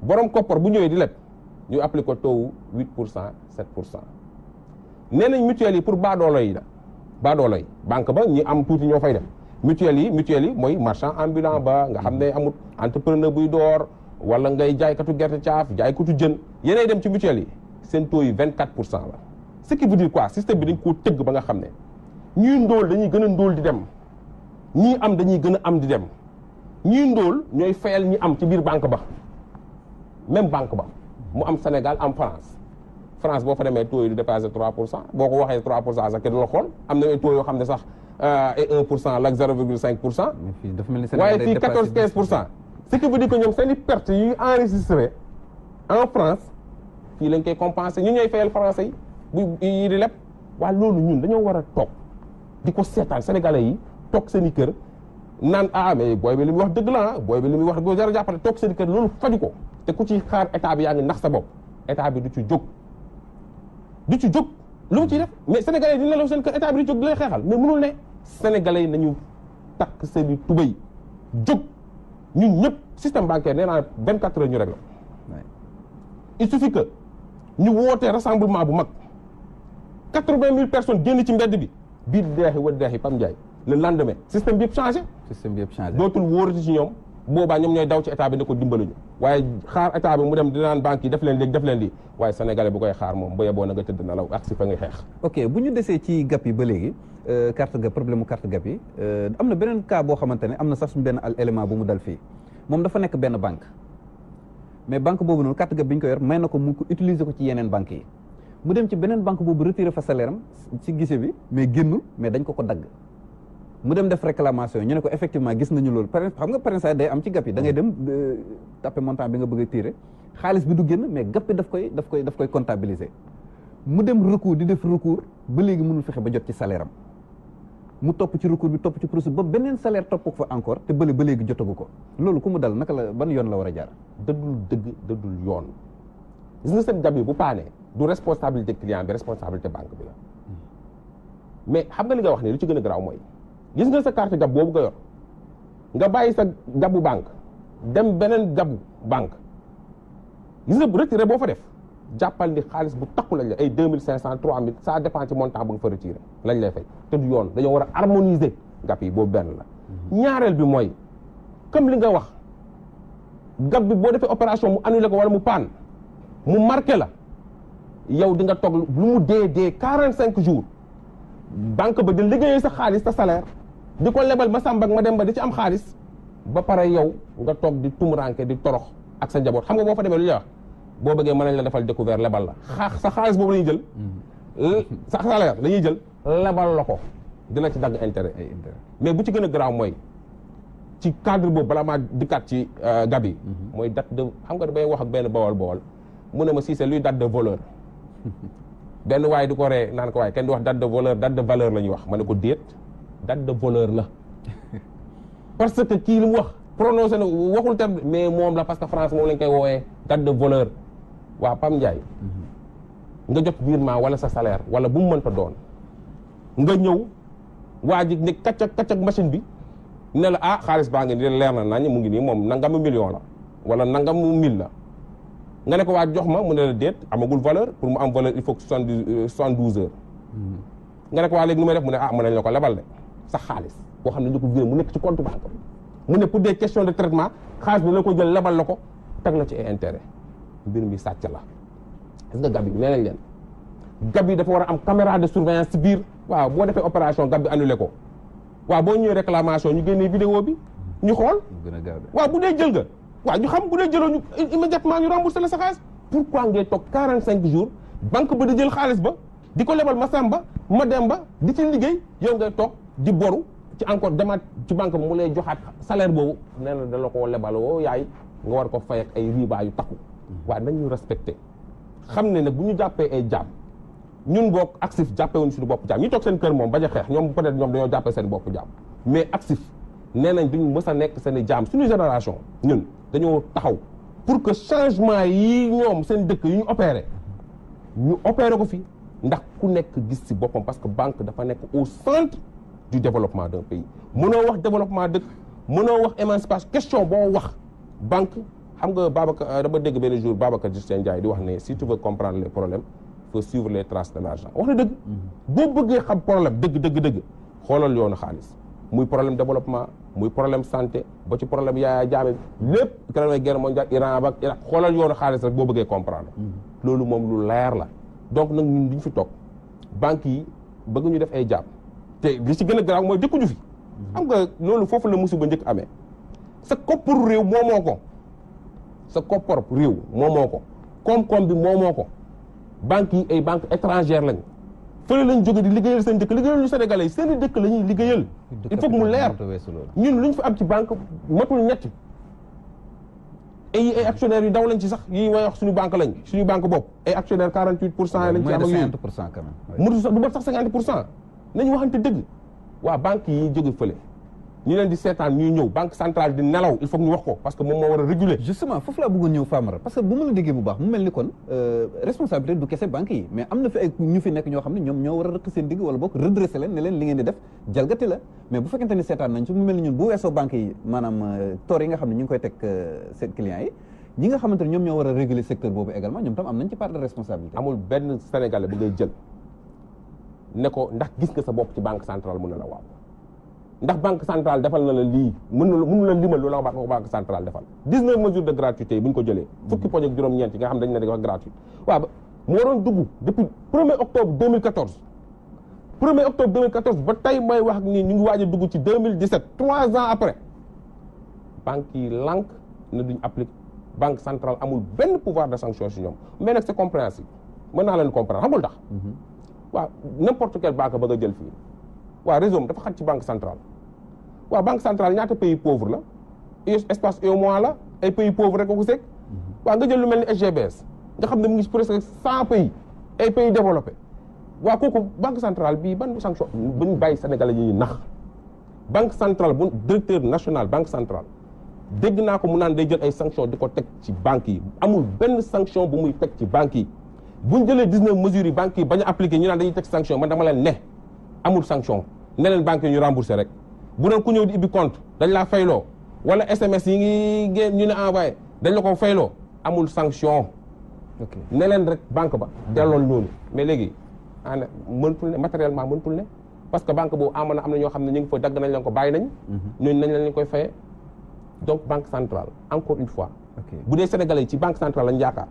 borom koppar bu ñëwee di leb ñu appliqué ko taux 8% 7% nee nañ mutuelle yi pour baadoolo yi la baadoolo yi banque ba ñi am tuuti ñoo fay dem mutuelle yi mooy marchand ambulant ba nga xam ne amul entrepreneur buy door wala ngay jaaykatu gerte caaf jaaykatu jën yéenay dem ci mutuelle yi seen taux yi 24% la ce qui veut dire quoi système bi dañ koo tëgg ba nga xam ne ñuy ndóol dañuy gën a ndóol di dem ñii am dañuy gën a am di dem ñuy ndóol ñooy fayal ñi am ci biir banque ba même banque ba mu am Sénégal am France boo fa demee taux yi du dépassé 3% boo ko waxee 3% sax kenn du la xool am na ay taux yoo xam ne sax et 1% la ak 0,5%. waaye fii 14-15%. ce qui veut dire que ñoom seen i pertes yu enregistré en France fii lañ koy compenser ñu ñooy fayal français yi bu yi di leb waaye loolu ñun dañoo war a toog di ko seetaan sénégalais yi toog seen i kër naan mais booy bi li muy wax dëgg la booy bi li muy wax boo jar a jàppale toog seen i kër loolu faju ko te ku ci xaar état bi yaa ngi nax sa bopp état bi du ci jóg lu mu ciy def mais sénégalais yi dina la seen kër état bi di jóg di lay xeexal mais mënul ne sénégalais yi nañu takk seen i tubéy jóg ñun ñëpp système bancaire nee naa 24 heures ñu réglé il suffit que ñu wootee rassemblement bu mag 80 000 personnes génn ci mbedd bi biir deexi wa deexi Pam Ndiaye le lendemain système bi yëpp changé dootul wóorati ci ñoom boobaa ñoom ñooy daw ci état bi ne ko dimbaluñu waaye xaar état bi mu dem di naan banque yi def leen léegi def leen lii waaye sénégalais bu koy xaar moom bu yeboo na nga tëdd na la ak si fa ngay xeex ok bu ñu desee ci gap yi ba léegi carte gap problème mu carte gap yi am na beneen cas boo xamante ne am na sax suñu benn élément bu mu dal fii moom dafa nekk benn banque mais banque boobu noonu carte gab bi ñu ko yor may na ko mu ko utiliser ko ci yeneen banques yi mu dem ci beneen banque boobu retiré fa salaire am ci guichet bi mais génnul mais dañ ko dagg mu dem def réclamation ñu ne ko effectivement gis nañu loolu xam nga par exemple day am ci gap yi da ngay dem tapé montant bi nga bëgg a tiré xaalis bi du génn mais gap bi daf koy comptabiliser mu dem recours di def recours ba léegi mënul fexe ba jot ci salaire am mu topp ci recours bi topp ci procédure ba beneen salaire topp ko fa encore te bële ba léegi jotagu ko loolu ku mu dal naka la ban yoon la war a jaar. dëddul yoon gis nga seen gab yi bu paanee du responsabilité client bi responsabilité banque bi la mais xam nga li nga wax ne lu ci gën a garaaw mooy gis nga sa carte gab boobu nga yor nga bàyyi sa gabu banque dem beneen gabu banque gis nga retiré boo fa def jàppal ni xaalis bu takku lañ la ay 2500 3000 ça dépend ci montant bu nga fa retiré lañ lay fay te du yoon dañoo war a harmoniser gab yi boobu benn la ñaareel bi mooy comme li nga wax gab bi boo defee opération mu annulé ko wala mu paan mu marqué la yow di nga toog lu mu dee 45 jours banque ba di liggéeyee sa xaalis sa salaire di ko lebal ma sàmba ak ma dem ba di ci am xaalis ba pare yow nga toog di tumuranke di torox ak sa njaboot xam nga boo fa demee lu ñuy wax boo bëggee mën nañ la defal découvert lebal la sa xaalis boobu la ñuy jël sa salaire la ñuy jël lebal la ko dina ci dagg intérêt mais bu ci gën a garaaw mooy ci cadre boobu bala maa dikkaat ci gab yi mooy date de xam nga damay wax ak benn bawol mu ne ma si c'est luy date de voleur benn waaye di ko ree naan ko waaye kenn di wax date de voleur date de valeur la ñuy wax ma ne ko déet date de voleur la parce que kii li mu wax prononcé na waxul terme mais moom la parce que France moom lañ koy wooyee date de voleur waa Pam Ndiaye nga jot virement wala sa salaire wala bu mu mënta doon nga ñëw waa ji ne kacc machine bi ne la xaalis baa ngi ni leer na nañ mu ngi nii moom nangamu million la wala nangamu 1000 la nga ne ko waa jox ma mu ne la déet amagul valeur pour mu am valeur il faut que 72 heures nga ne ko waa léegi nu may def mu ne mën nañ la ko lebal de sa xaalis boo xam ne ñu ko viré mu nekk ci compte banque mu ne pour des questions de traitement xaalis bi la ko jël lebal la ko teg la ci ay intérêt mbir mi sàcc la gis nga gab yi nee nañ leen gab yi dafa war a am caméra de surveillance ci biir waaw boo defee opération gab bi annulé ko waaw boo ñëwee réclamation ñu génnee vidéo bi ñu xool waaw bu dee jël nga waaw ñu xam bu dee jëloo ñu immédiatement ñu remboursé la sa xaalis pourquoi ngay toog 45 jours banque ba di jël xaalis ba di ko lebal ma sàmba ma demba di ci liggéey yow ngay toog di boru ci encore demaat ci banque bi mu lay joxaat salaire boobu nee na da la koo lebal woo yaay nga war ko fay ak ay riba yu takku waaw nañu respecté xam ne nag bu ñu jàppee ay jaam ñun boog actif jàppee wuñ suñu bopp jaam ñi toog seen kër moom bañ a xeex ñoom peut-être ñoom dañoo jàppee seen bopp jaam mais actif nee nañ duñu mës a nekk seen i jaam suñu génération ñun dañoo taxaw pour que changement yi ñoom seen dëkk yu ñu opéré ko fi ndax ku nekk gis ci boppam parce que banque dafa nekk au centre du développement d'un pays mënoo wax développement dëkk mënoo wax émancipation question boo wax banque xam nga Babacar dama dégg benn jour Babacar Justin Ndiaye di wax ne si tu veux comprendre les problèmes faut suivre les traces de l'argent wax na dëgg boo bëggee xam problème dëgg xoolal yoonu xaalis muy problème développement muy problème santé ba ci problème Yaya Jammeh lépp première guerre mondiale Iran ak Irak xoolal yoonu xaalis rek boo bëggee comprendre loolu moom lu leer la donc nag ñun duñ fi toog banques yi bëgg ñu def ay jàpp te li ci gën a garaaw mooy dëkkuñu fi xam nga loolu foofu la musiba njëkk amee sa kopparu réew moomoo ko sa koppar réew moomoo ko koom-koom bi moomoo ko banques yi ay banques étrangères lañ fële lañ jóge di liggéeyal seen dëkk liggéeyal ñu Sénégalais yi seen dëkk la ñuy liggéeyal il faut que mu leer ñun luñ fi am ci banque matul ñett ay actionnaires yu daw lañ ci sax yi may wax suñu banque lañ suñu banque bopp ay actionnaires 48% lañ ci am ak yooyu mutu sax du mat sax 50% nañu waxante dëgg waa banque yi jóge fële ñu leen di seetaan ñuy ñëw banque centrale di nelaw il faut que ñu wax ko parce que moom moo war a réguler justement foofu laa bëggoon ñëw Famara parce que bu ma la déggee bu baax mu mel ni kon responsabilité du kese banque yi mais am na fi ay ñu fi nekk ñoo xam ne ñoom ñoo war a rëq seen digg wala boog redresser leen ne leen li ngeen di def jalgati la mais bu fekkente ni seetaan nañ ci mu mel ni ñun bu weesoo banque yi maanaam toor yi nga xam ne ñu ngi koy teg seen clients yi ñi nga xamante ne ñoom ñoo war a réguler secteur boobu également ñoom tam am nañ ci part de responsabilité. amul benn Sénégalais bu ngay jël ne ko ndax gis nga sa bopp ci banque centrale mën na la waaw ndax banque centrale defal na la lii mënu la limal loolu la banque centrale defal 19 mesures de gratuité yi bu ñu ko jëlee fukki poñ ak juróom-ñeent yi nga xam dañ ne dañ wax gratuit waaw moo doon dugg depuis 1er octobre 2014 1er octobre 2014 ba tey may wax ak nii ñu ngi waaj a dugg ci 2017 3 ans après banque yi lànk ne duñ appliquer banque centrale amul benn pouvoir de sanction si ñoom mais nag c'est compréhensible mën naa leen comprendre xamul tax waaw n'importe quelle banque ba nga jël fii waaw réseau dafa xaj ci banque centrale waaw banque centrale ñaata pays pauvre la espace UEMOA la ay pays pauvre rek ko sekk waaw nga jël lu mel ni SGBS nga xam ne mu ngi presque 100 pays ay pays développés waaw kooku banque centrale bii ban sanction buñ bàyyi Sénégalais yi nax banque centrale bu directeur national banque centrale dégg naa ko mu naan day jël ay sanction di ko teg ci banques yi amul benn sanction bu muy teg ci banques yi buñ jëlee 19 mesures yi banques yi bañ a appliqué ñu naan dañuy teg sanction man dama leen ne amul sanction ne leen banques yi ñu remboursé rek bu doon ku ñëw di ubbi compte dañ laa fayloo wala SMS yi ngi génn ñu ne envoyé dañ la ko fayloo amul sanction ne leen rek banque ba dellool loolu mais léegi ana mëntul ne matériellement mëntul ne parce que banque boobu am na ñoo xam ne ñu ngi fa dagg nañ leen ko bàyyi nañ ñooñu nañ leen koy fayee donc banque centrale encore une fois bu dee sénégalais ci banque centrale lañ yaakaar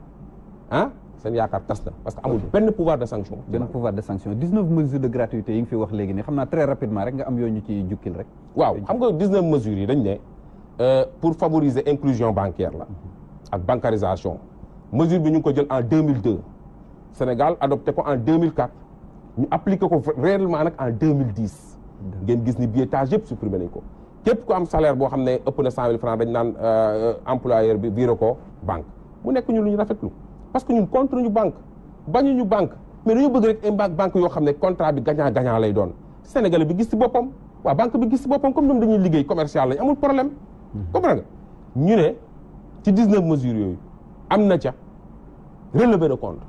seen yaakaar tas na parce que amul benn pouvoir de sanction 19 mesures de gratuité yi nga fi wax léegi nii xam naa très rapidement rek nga am yoo ñu ci jukkil rek waaw xam nga 19 mesures yi dañ ne pour favoriser inclusion bancaire la ak bancarisation mesure bi ñu ngi ko jël en 2002 Sénégal adopté ko en 2004 ñu appliqué ko réellement nag en 2010 ngeen gis ni biétage yëpp supprimé nañ ko képp ku am salaire boo xam ne ëpp na 100 000 francs dañ naan employeur bi viré ko banque mu nekk ñu lu ñu rafetlu parce que ñun contre ñu banque bañu ñu banque mais dañu bëgg rek ay banque yoo xam ne contrat bi gagnant gagnant lay doon Sénégalais bi gis ci boppam waaw banque bi gis ci boppam comme ñoom dañuy liggéey commercial lañ amul problème comprendre nga ñu ne ci 19 mesures yooyu am na ca relevé de compte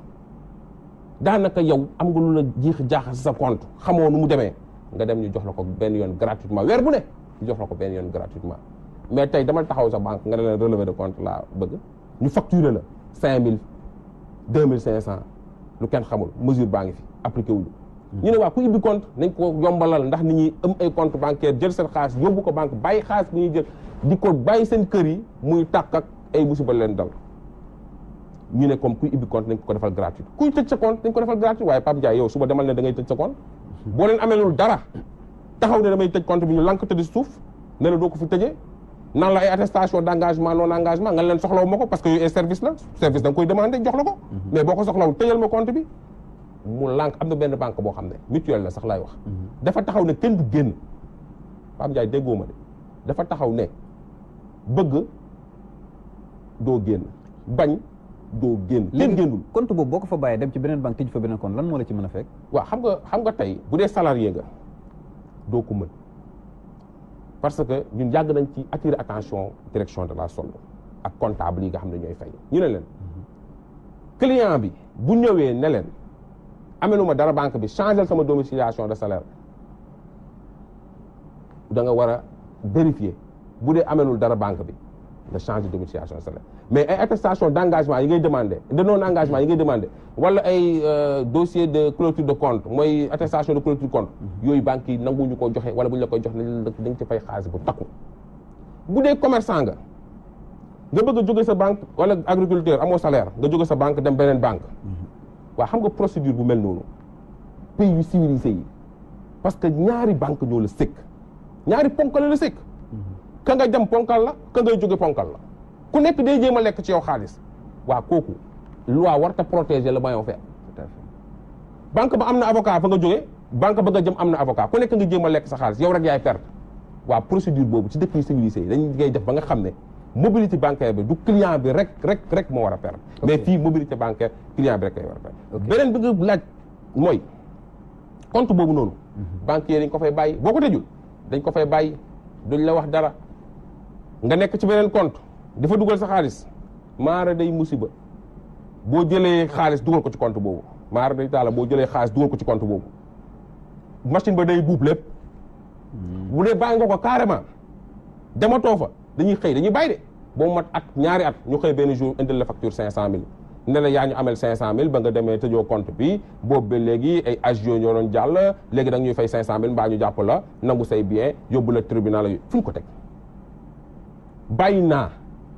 daanaka yow am nga lu la jiix jaaxal sa compte xamoo nu mu demee nga dem ñu jox la ko benn yoon gratuitement weer bu ne ñu jox la ko benn yoon gratuitement mais tey dama taxaw sa banque nga ne leen relevé de compte laa bëgg ñu facturer la 5000 2500 lu kenn xamul mesure baa ngi fi appliqué wuñu ñu ne waa ku ibbi compte nañ ko yombalal ndax nit ñi am ay compte bancaire jël seen xaalis yóbbu ko banque bàyyi xaalis bi ñuy jël di ko bàyyi seen kër yi muy tàkk ak ay musiba leen dal ñu ne comme kuy ibbi compte nañ ko defal gratuit kuy tëj sa compte nañ ko defal gratuit waaye Pape Ndiaye yow suba demal ne da ngay tëj sa compte boo leen ameelul dara taxaw ne damay tëj compte bi ñu lank tëdd suuf ne la doo ko fi tëjee nan la ay attestation d'engagement non engagement nga leen soxlawu ma ko parce que yooyu ay service la service da nga koy demandé jox la ko mais boo ko soxlawul tëjal ma compte bi mu lànk am na benn banque boo xam ne mutuelle la sax laay wax dafa taxaw ne kenn du génn Pape Ndiaye déggoo ma de dafa taxaw ne bëgg doo génn bañ doo génn kenn génnul compte boobu boo ko fa bàyyee dem ci beneen banque tëj fa beneen compte lan moo la ci mën a fekk waaw xam nga tey bu dee salarié nga doo ko mën parce que ñun yàgg nañ ci attirer attention direction de la solde ak comptable yi nga xam ne ñooy fay ñu ne leen client bi bu ñëwee ne leen ameluma dara banque bi changer sama domiciliation de salaire da nga war a vérifier bu dee amelul dara banque bi nga changer domiciliation de salaire mais ay attestation d'engagement yi ngay demandé de non engagement yi ngay demandé wala ay dossier de clôture de compte mooy attestation de clôture de compte yooyu banques yi nanguñu ko joxe wala bu ñu la koy jox ne dañ ci fay xaalis bu takku bu dee commerçant nga bëgg a jóge sa banque wala agriculteur amoo salaire nga jóge sa banque dem beneen banque waaw xam nga procédure bu mel noonu pays yu civilisé yi parce que ñaari banque ñoo la sëkk ñaari ponkal la sëkk ka nga jam ponkal la ka ngay jóge ponkal la ku nekk day jéem a lekk ci yow xaalis waa kooku loi warta protéger le maillon faible banque ba am na avocat fa nga jóge banque ba nga jëm am na avocat ku nekk nga jéem a lekk sa xaalis yow rek yaay perte waa procédure boobu ci dëkk yu civilisé yi dañ ngay def ba nga xam ne mobilité bancaire bi du client bi rek moo war a perdre mais fii mobilité bancaire client bi rek kay war a perdre beneen bi nga laaj mooy compte boobu noonu banquier dañ ko fay bàyyi boo ko tëjul dañ ko fay bàyyi duñ la wax dara nga nekk ci beneen compte dafa dugal sa xaalis maara day musiba boo jëlee xaalis dugal ko ci compte boobu maara day taala boo jëlee xaalis dugal ko ci compte boobu machine ba day buub lépp bu dee bàyyi nga ko carrément dematoo fa dañuy xëy dañuy bàyyi de boo mat at ñaari at ñu xëy benn jour indil la facture 500000 ne la yaa ñu amel 500000 ba nga demee tëjoo compte bi boobu ba léegi ay agio ñoo doon jàll léegi da nga ñuy fay 500000 mbaa ñu jàpp la nangu say bien yóbbu la tribunal yu fu ñu ko teg bàyyi naa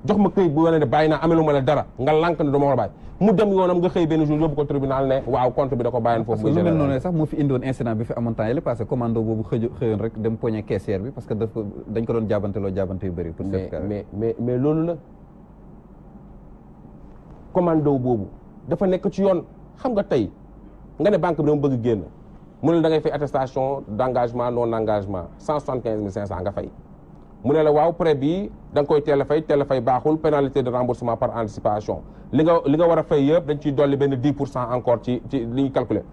jox ma këyit bu wane ne bàyyi naa ameluma la dara nga lànk ne dama war a bàyyi mu dem yoonam nga xëy benn jour yóbbu ko tribunal ne waaw compte bi da ko bàyyin foofu lu mel noonu sax moo fi indiwoon incident bi fi amoon temps yële parce que commando boobu xëyoon rek dem poñe caissière bi parce que dañ ko doon jaabante yu bëri pour mais loolu la commando boobu dafa nekk ci yoon. xam nga tey nga ne banque bi dama bëgg génn mu ne la da ngay fay attestation d'engagement non engagement 175 500 nga fay mu ne la waaw prêt bi da nga koy teel a fay baaxul pénalité de remboursement par anticipation li nga war a fay yëpp dañ ciy dolli benn 10% encore ci li ñuy calculer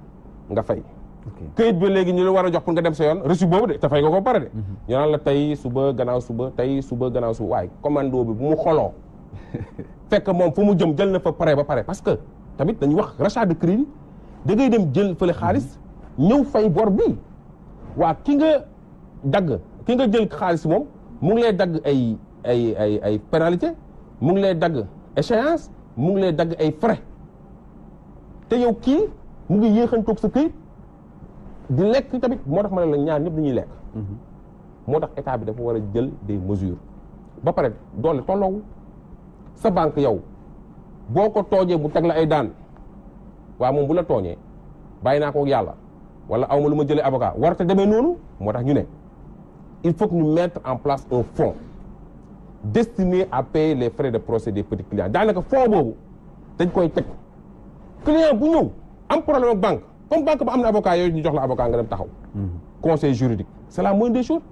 nga fay. këyit bi léegi ñu la war a jox pour nga dem sa yoon reçu boobu de te fay nga ko pare de. ñu naan la tey suba gannaaw suba waaye commando bi bu mu xoloo fekk moom fu mu jëm jël na fa pare ba pare parce que tamit dañuy wax rachat de crédit da ngay dem jël fële xaalis ñëw fay bor bi waa ki nga jël xaalis moom mu ngi lay dagg ay pénalité mu ngi lay dagg échéance mu ngi lay dagg ay frais te yow kii mu ngi yéexantoog sa këyit di lekk tamit moo tax ma ne la ñaar ñëpp dañuy lekk. moo tax état bi dafa war a jël des mesures ba pare doole tolloowu sa banque yow boo ko toojee bu teg la ay daan waaw moom bu la tooñee bàyyi naa ko ak yàlla wala awma lu ma jëlee avocat warate demee noonu moo tax ñu ne il faut que ñu mettre en place un fonds destiné à payer les frais de procès des petits clients daanaka fonds boobu dañ koy teg client bu ñëw am problème ak banque comme banque ba am na avocat yooyu ñu jox la avocat nga dem taxaw conseil juridique c'est la moindre des choses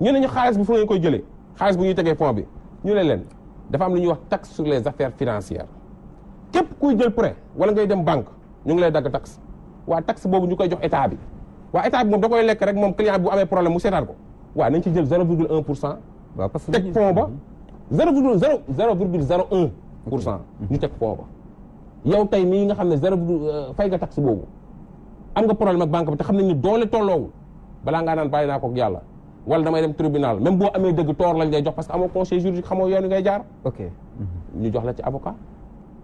ñu ne ñu xaalis bi fu ngeen koy jëlee xaalis bu ñuy tegee fonds bi ñu ne leen dafa am lu ñuy wax taxe sur les affaires financières képp kuy jël prêt wala ngay dem banque ñu ngi lay dagg taxe waa taxe boobu ñu koy jox état bi waa état bi moom da koy lekk rek moom client bi bu amee problème mu seetaan ko waa nañ ci jël 0,1% waaw parce que teg fonds ba 0,01% ñu teg fonds ba yow tey mii nga xam ne fay nga taxe boobu am nga problème ak banque bi te xam nañ ni doole tolloowul balaa ngaa naan bàyyi naa ko ak yàlla wala damay dem tribunal même boo amee dëgg toor lañ lay jox parce que amoo conseil juridique xamoo yoon ngay jaar ok ñu jox la ci avocat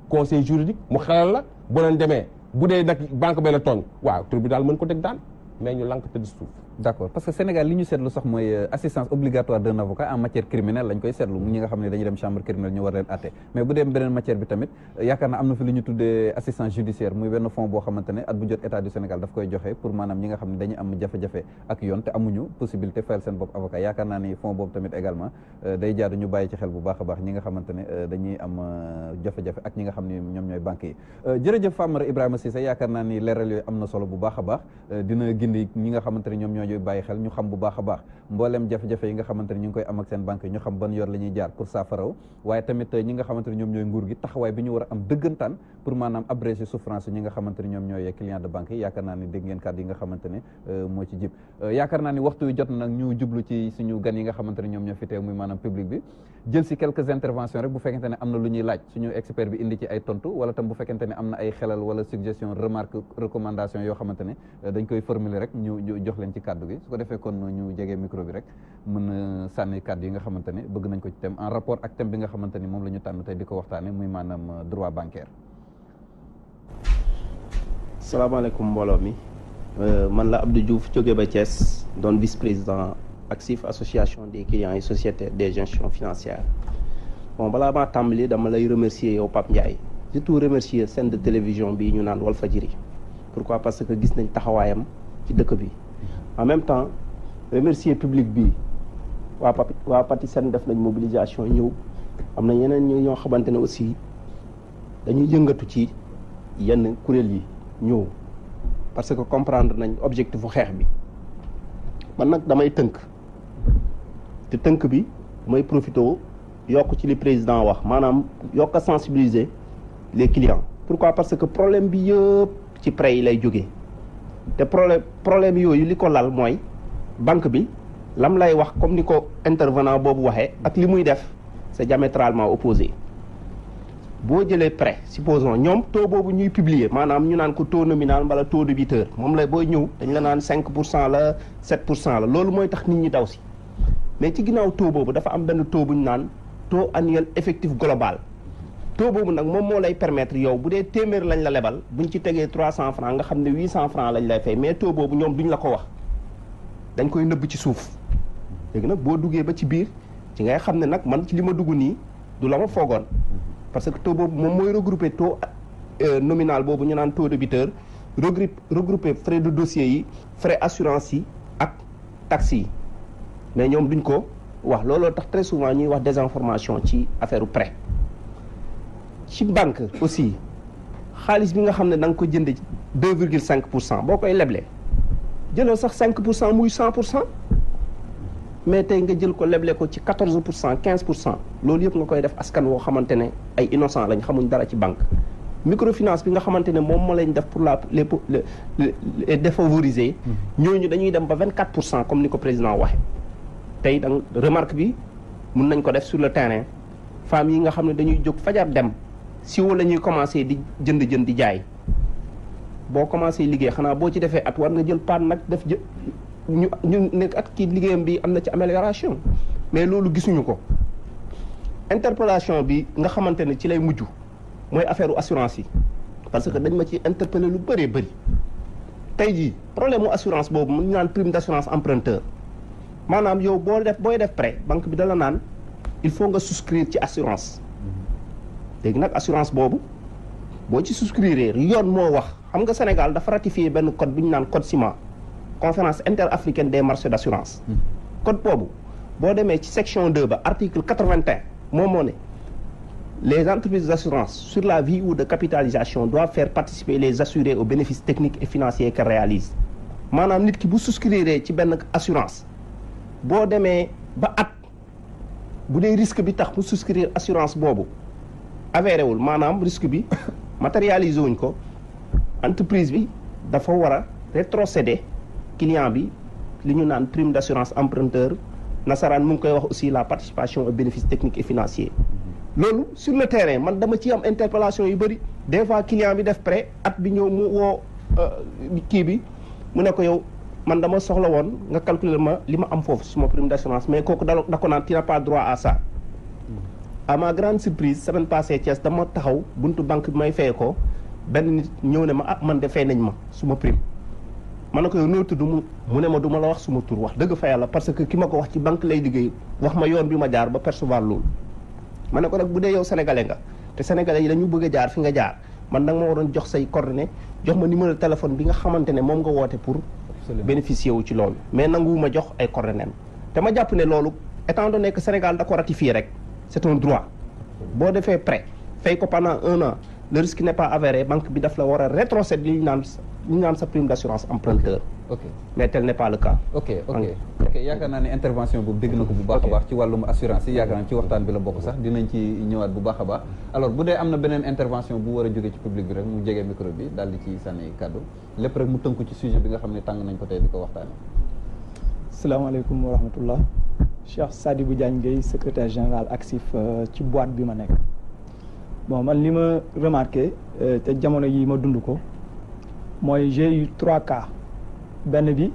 conseil juridique mu xelal la bu leen demee bu dee nag banque bee la tooñ waaw tribunal mën ko teg daan mais ñu lank tëdd suuf. d'accord parce que Sénégal li ñu seetlu sax mooy assistance obligatoire d'un avocat en matière criminelle lañ koy seetlu ñi nga xam ne dañuy dem chambre criminelle ñu war leen àtte mais bu dem beneen matière bi tamit yaakaar naa am na fi li ñu tuddee assistance judiciaire muy benn fonds boo xamante ne at bu jot état du Sénégal daf koy joxe pour maanaam ñi nga xam ne dañuy am jafe-jafe ak yoon te amuñu possibilité fayal seen bopp avocat yaakaar naa ni fonds boobu tamit également day jaadu ñu bàyyi ci xel bu baax a baax ñi nga xamante ne dañuy am jafe-jafe ak ñi nga xam ne ñoom ñooy banques yi jërëjëf Famara Ibrahima Cissé yaakaar naa ni leeral yooyu am na solo bu baax a baax dina gindi ñi nga xamante ne ñoom ñooy bàyyi xel ñu xam bu baax a baax mboolem jafe-jafe yi nga xamante ne ñu ngi koy am ak seen banque yi ñu xam ban yoon la ñuy jaar pour saafaraw waaye tamit ñi nga xamante ne ñoom ñooy nguur gi taxawaay bi ñu war a am dëggantaan pour maanaam abréger souffrance ñi nga xamante ne ñoom ñooy client de banque yi yaakaar naa ni dégg ngeen kàddu yi nga xamante ne moo ci jib yaakaar naa ni waxtu wi jot na nag ñu jublu ci suñu gan yi nga xamante ne ñoom ñoo fi teew muy maanaam public bi jël si quelques interventions rek bu fekkente ne am na lu ñuy laaj suñu expert bi indi ci ay tontu wala tam bu fekkente ne am na ay xelal wala suggestion remarque recommandation yoo xamante ne dañ koy formuler rek ñu jox leen ci kàddu gi su ko defee kon ñu jegee micro bi rek mën a sànni kàddu yi nga xamante ne bëgg nañ ko ci thème en rapport ak thème bi nga xamante ni moom la ñu tànn tey di ko waxtaane muy maanaam droit bancaire. salaamaaleykum mbooloo mi man la Abdou Diouf jóge ba Thiès doon vice-président actif association des clients et sociétaires des institutions financières bon balaa maa tàmbali dama lay remercier yow Pape Ndiaye surtout remercier chaîne de télévision bi ñu naan Walfadjri pourquoi parce que gis nañ taxawaayam ci dëkk bi en même temps remercier public bi waa Patisen def nañ mobilisation ñëw am na ñeneen ñoo xamante ne aussi dañuy yëngatu ci yenn kuréel yi ñëw parce que comprendre nañ objectif bu xeex bi man nag damay tënk te tënk bi damay profité yokk ci li président wax maanaam yokk a sensibiliser les clients pourquoi parce que problème bi yëpp ci prêt yi lay jógee te problème yooyu li ko lal mooy banque bi lam lay wax comme ni ko intervenant boobu waxee ak li muy def c'est diamétralement opposé boo jëlee prêt supposons ñoom taux boobu ñuy publier maanaam ñu naan ko taux nominal wala taux débiteur moom la booy ñëw dañ la naan 5% la 7% la loolu mooy tax nit ñi daw si mais ci ginnaaw taux boobu dafa am benn taux bu ñu naan taux annuel effectif global taux boobu nag moom moo lay permettre yow bu dee téeméer lañ la lebal buñ ci tegee 300 francs nga xam ne 800 francs lañ lay fay mais taux boobu ñoom duñ la ko wax dañ koy nëbb ci suuf léegi nag boo duggee ba ci biir ci ngay xam ne nag man ci li ma dugg nii du la ma foogoon parce que taux boobu moom mooy regrouper taux nominal boobu ñu naan taux débiteur regrouper frais de dossier yi frais assurance yi ak taxes yi mais ñoom duñ ko wax looloo tax très souvent ñuy wax désinformation ci affaire prêt ci banque aussi xaalis bi nga xam ne da nga ko jënd 2,5% boo koy leble jëloo sax 5% muy 100%. mais tey nga jël ko leble ko ci 14% 15% loolu yëpp nga koy def askan woo xamante ne ay innocent lañ xamuñ dara ci banque microfinance bi nga xamante ne moom moo lañ def pour les défavorisés ñooñu dañuy dem ba 24% comme ni ko président waxee tey da remarque bi mun nañ ko def sur le terrain femmes yi nga xam ne dañuy jóg fajar dem si wala ñuy commencé di jënd di jaay boo commencé liggéey xanaa boo ci defee at war nga jël paan nag def ñu nekk at kii liggéeyam bi am na ci amélioration mais loolu gisuñu ko interpellation bi nga xamante ne ci lay mujj mooy affaire assurance yi parce que dañ ma ci interpellé lu bëree bëri tey jii problème mu assurance boobu mu ñu naan prime d'assurance emprunteur maanaam yow booy def prêt banque bi dala naan il faut nga souscrire ci assurance léegi nag assurance boobu boo ci souscrire yoon moo wax xam nga Sénégal dafa ratifié benn code bu ñu naan code CIMA conférence interafricaine des marchés d'assurance code boobu boo demee ci section 2 ba article 81 moom moo ne les entreprises d'assurance sur la vie ou de capitalisation doivent faire participer les assurés aux bénéfices techniques et financiers qu'elles réalisent maanaam nit ki bu souscrire ci benn assurance boo demee ba at bu dee risque bi tax mu souscrire assurance boobu avéré wul maanaam risque bi matérialisé wuñ ko entreprise bi dafa war a rétrocéder client bi li ñu naan prime d'assurance emprunteur nasaraan mu ngi koy wax aussi la participation aux bénéfices techniques et financiers loolu sur le terrain man dama ci am interpellation yu bëri des fois client bi def prêt at bi ñëw mu woo kii bi mu ne ko yow man dama soxla woon nga calculer ma li ma am foofu suma prime d'assurance mais kooku da ko naan tu n'as pas droit à ça à ma grande surprise semaine passée Thiès dama taxaw buntu banque bi may fay ko benn nit ñëw ne ma man de fay nañ ma suma prime ma ne ko yow noo tudd mu ne ma du ma la wax suma tur wax dëgg fa yàlla parce que ki ma ko wax ci banque lay liggéey wax ma yoon bi ma jaar ba percevoir loolu ma ne ko nag bu dee yow sénégalais nga te sénégalais yi dañu bëgg a jaar fi nga jaar man nag ma waroon jox say coordonnées jox ma numéro de téléphone bi nga xamante ne moom nga woote pour bénéficier wu ci loolu mais nanguwuma jox ay coordonnées te ma jàpp ne loolu étant donné que Sénégal da ko ratifié rek c'est un droit boo defee prêt fay ko pendant 1 an le risque n'est pas avéré banque bi daf la war a rétrocéder li ñu naan sa prime d'assurance emprunteur. ok mais tel n'est pas le cas. ok yaakaar naa ne intervention boobu dégg na ko bu baax a baax ci wàllum assurance yi yaakaar naa ci waxtaan bi la bokk sax dinañ ci ñëwaat bu baax a baax alors bu dee am na beneen intervention bu war a jóge ci public bi rek mu jege micro bi daal di ci sànni kàddu lépp rek mu tënku ci sujet bi nga xam ne tàng nañ ko tey di ko waxtaane salaamaaleykum wa rahmatullah Cheikh Sadibou Diagne Gueye secrétaire général actif ci boîte bi ma nekk bon man li ma remarqué te jamono yi ma dund ko mooy j'ai eu 3 cas benn bi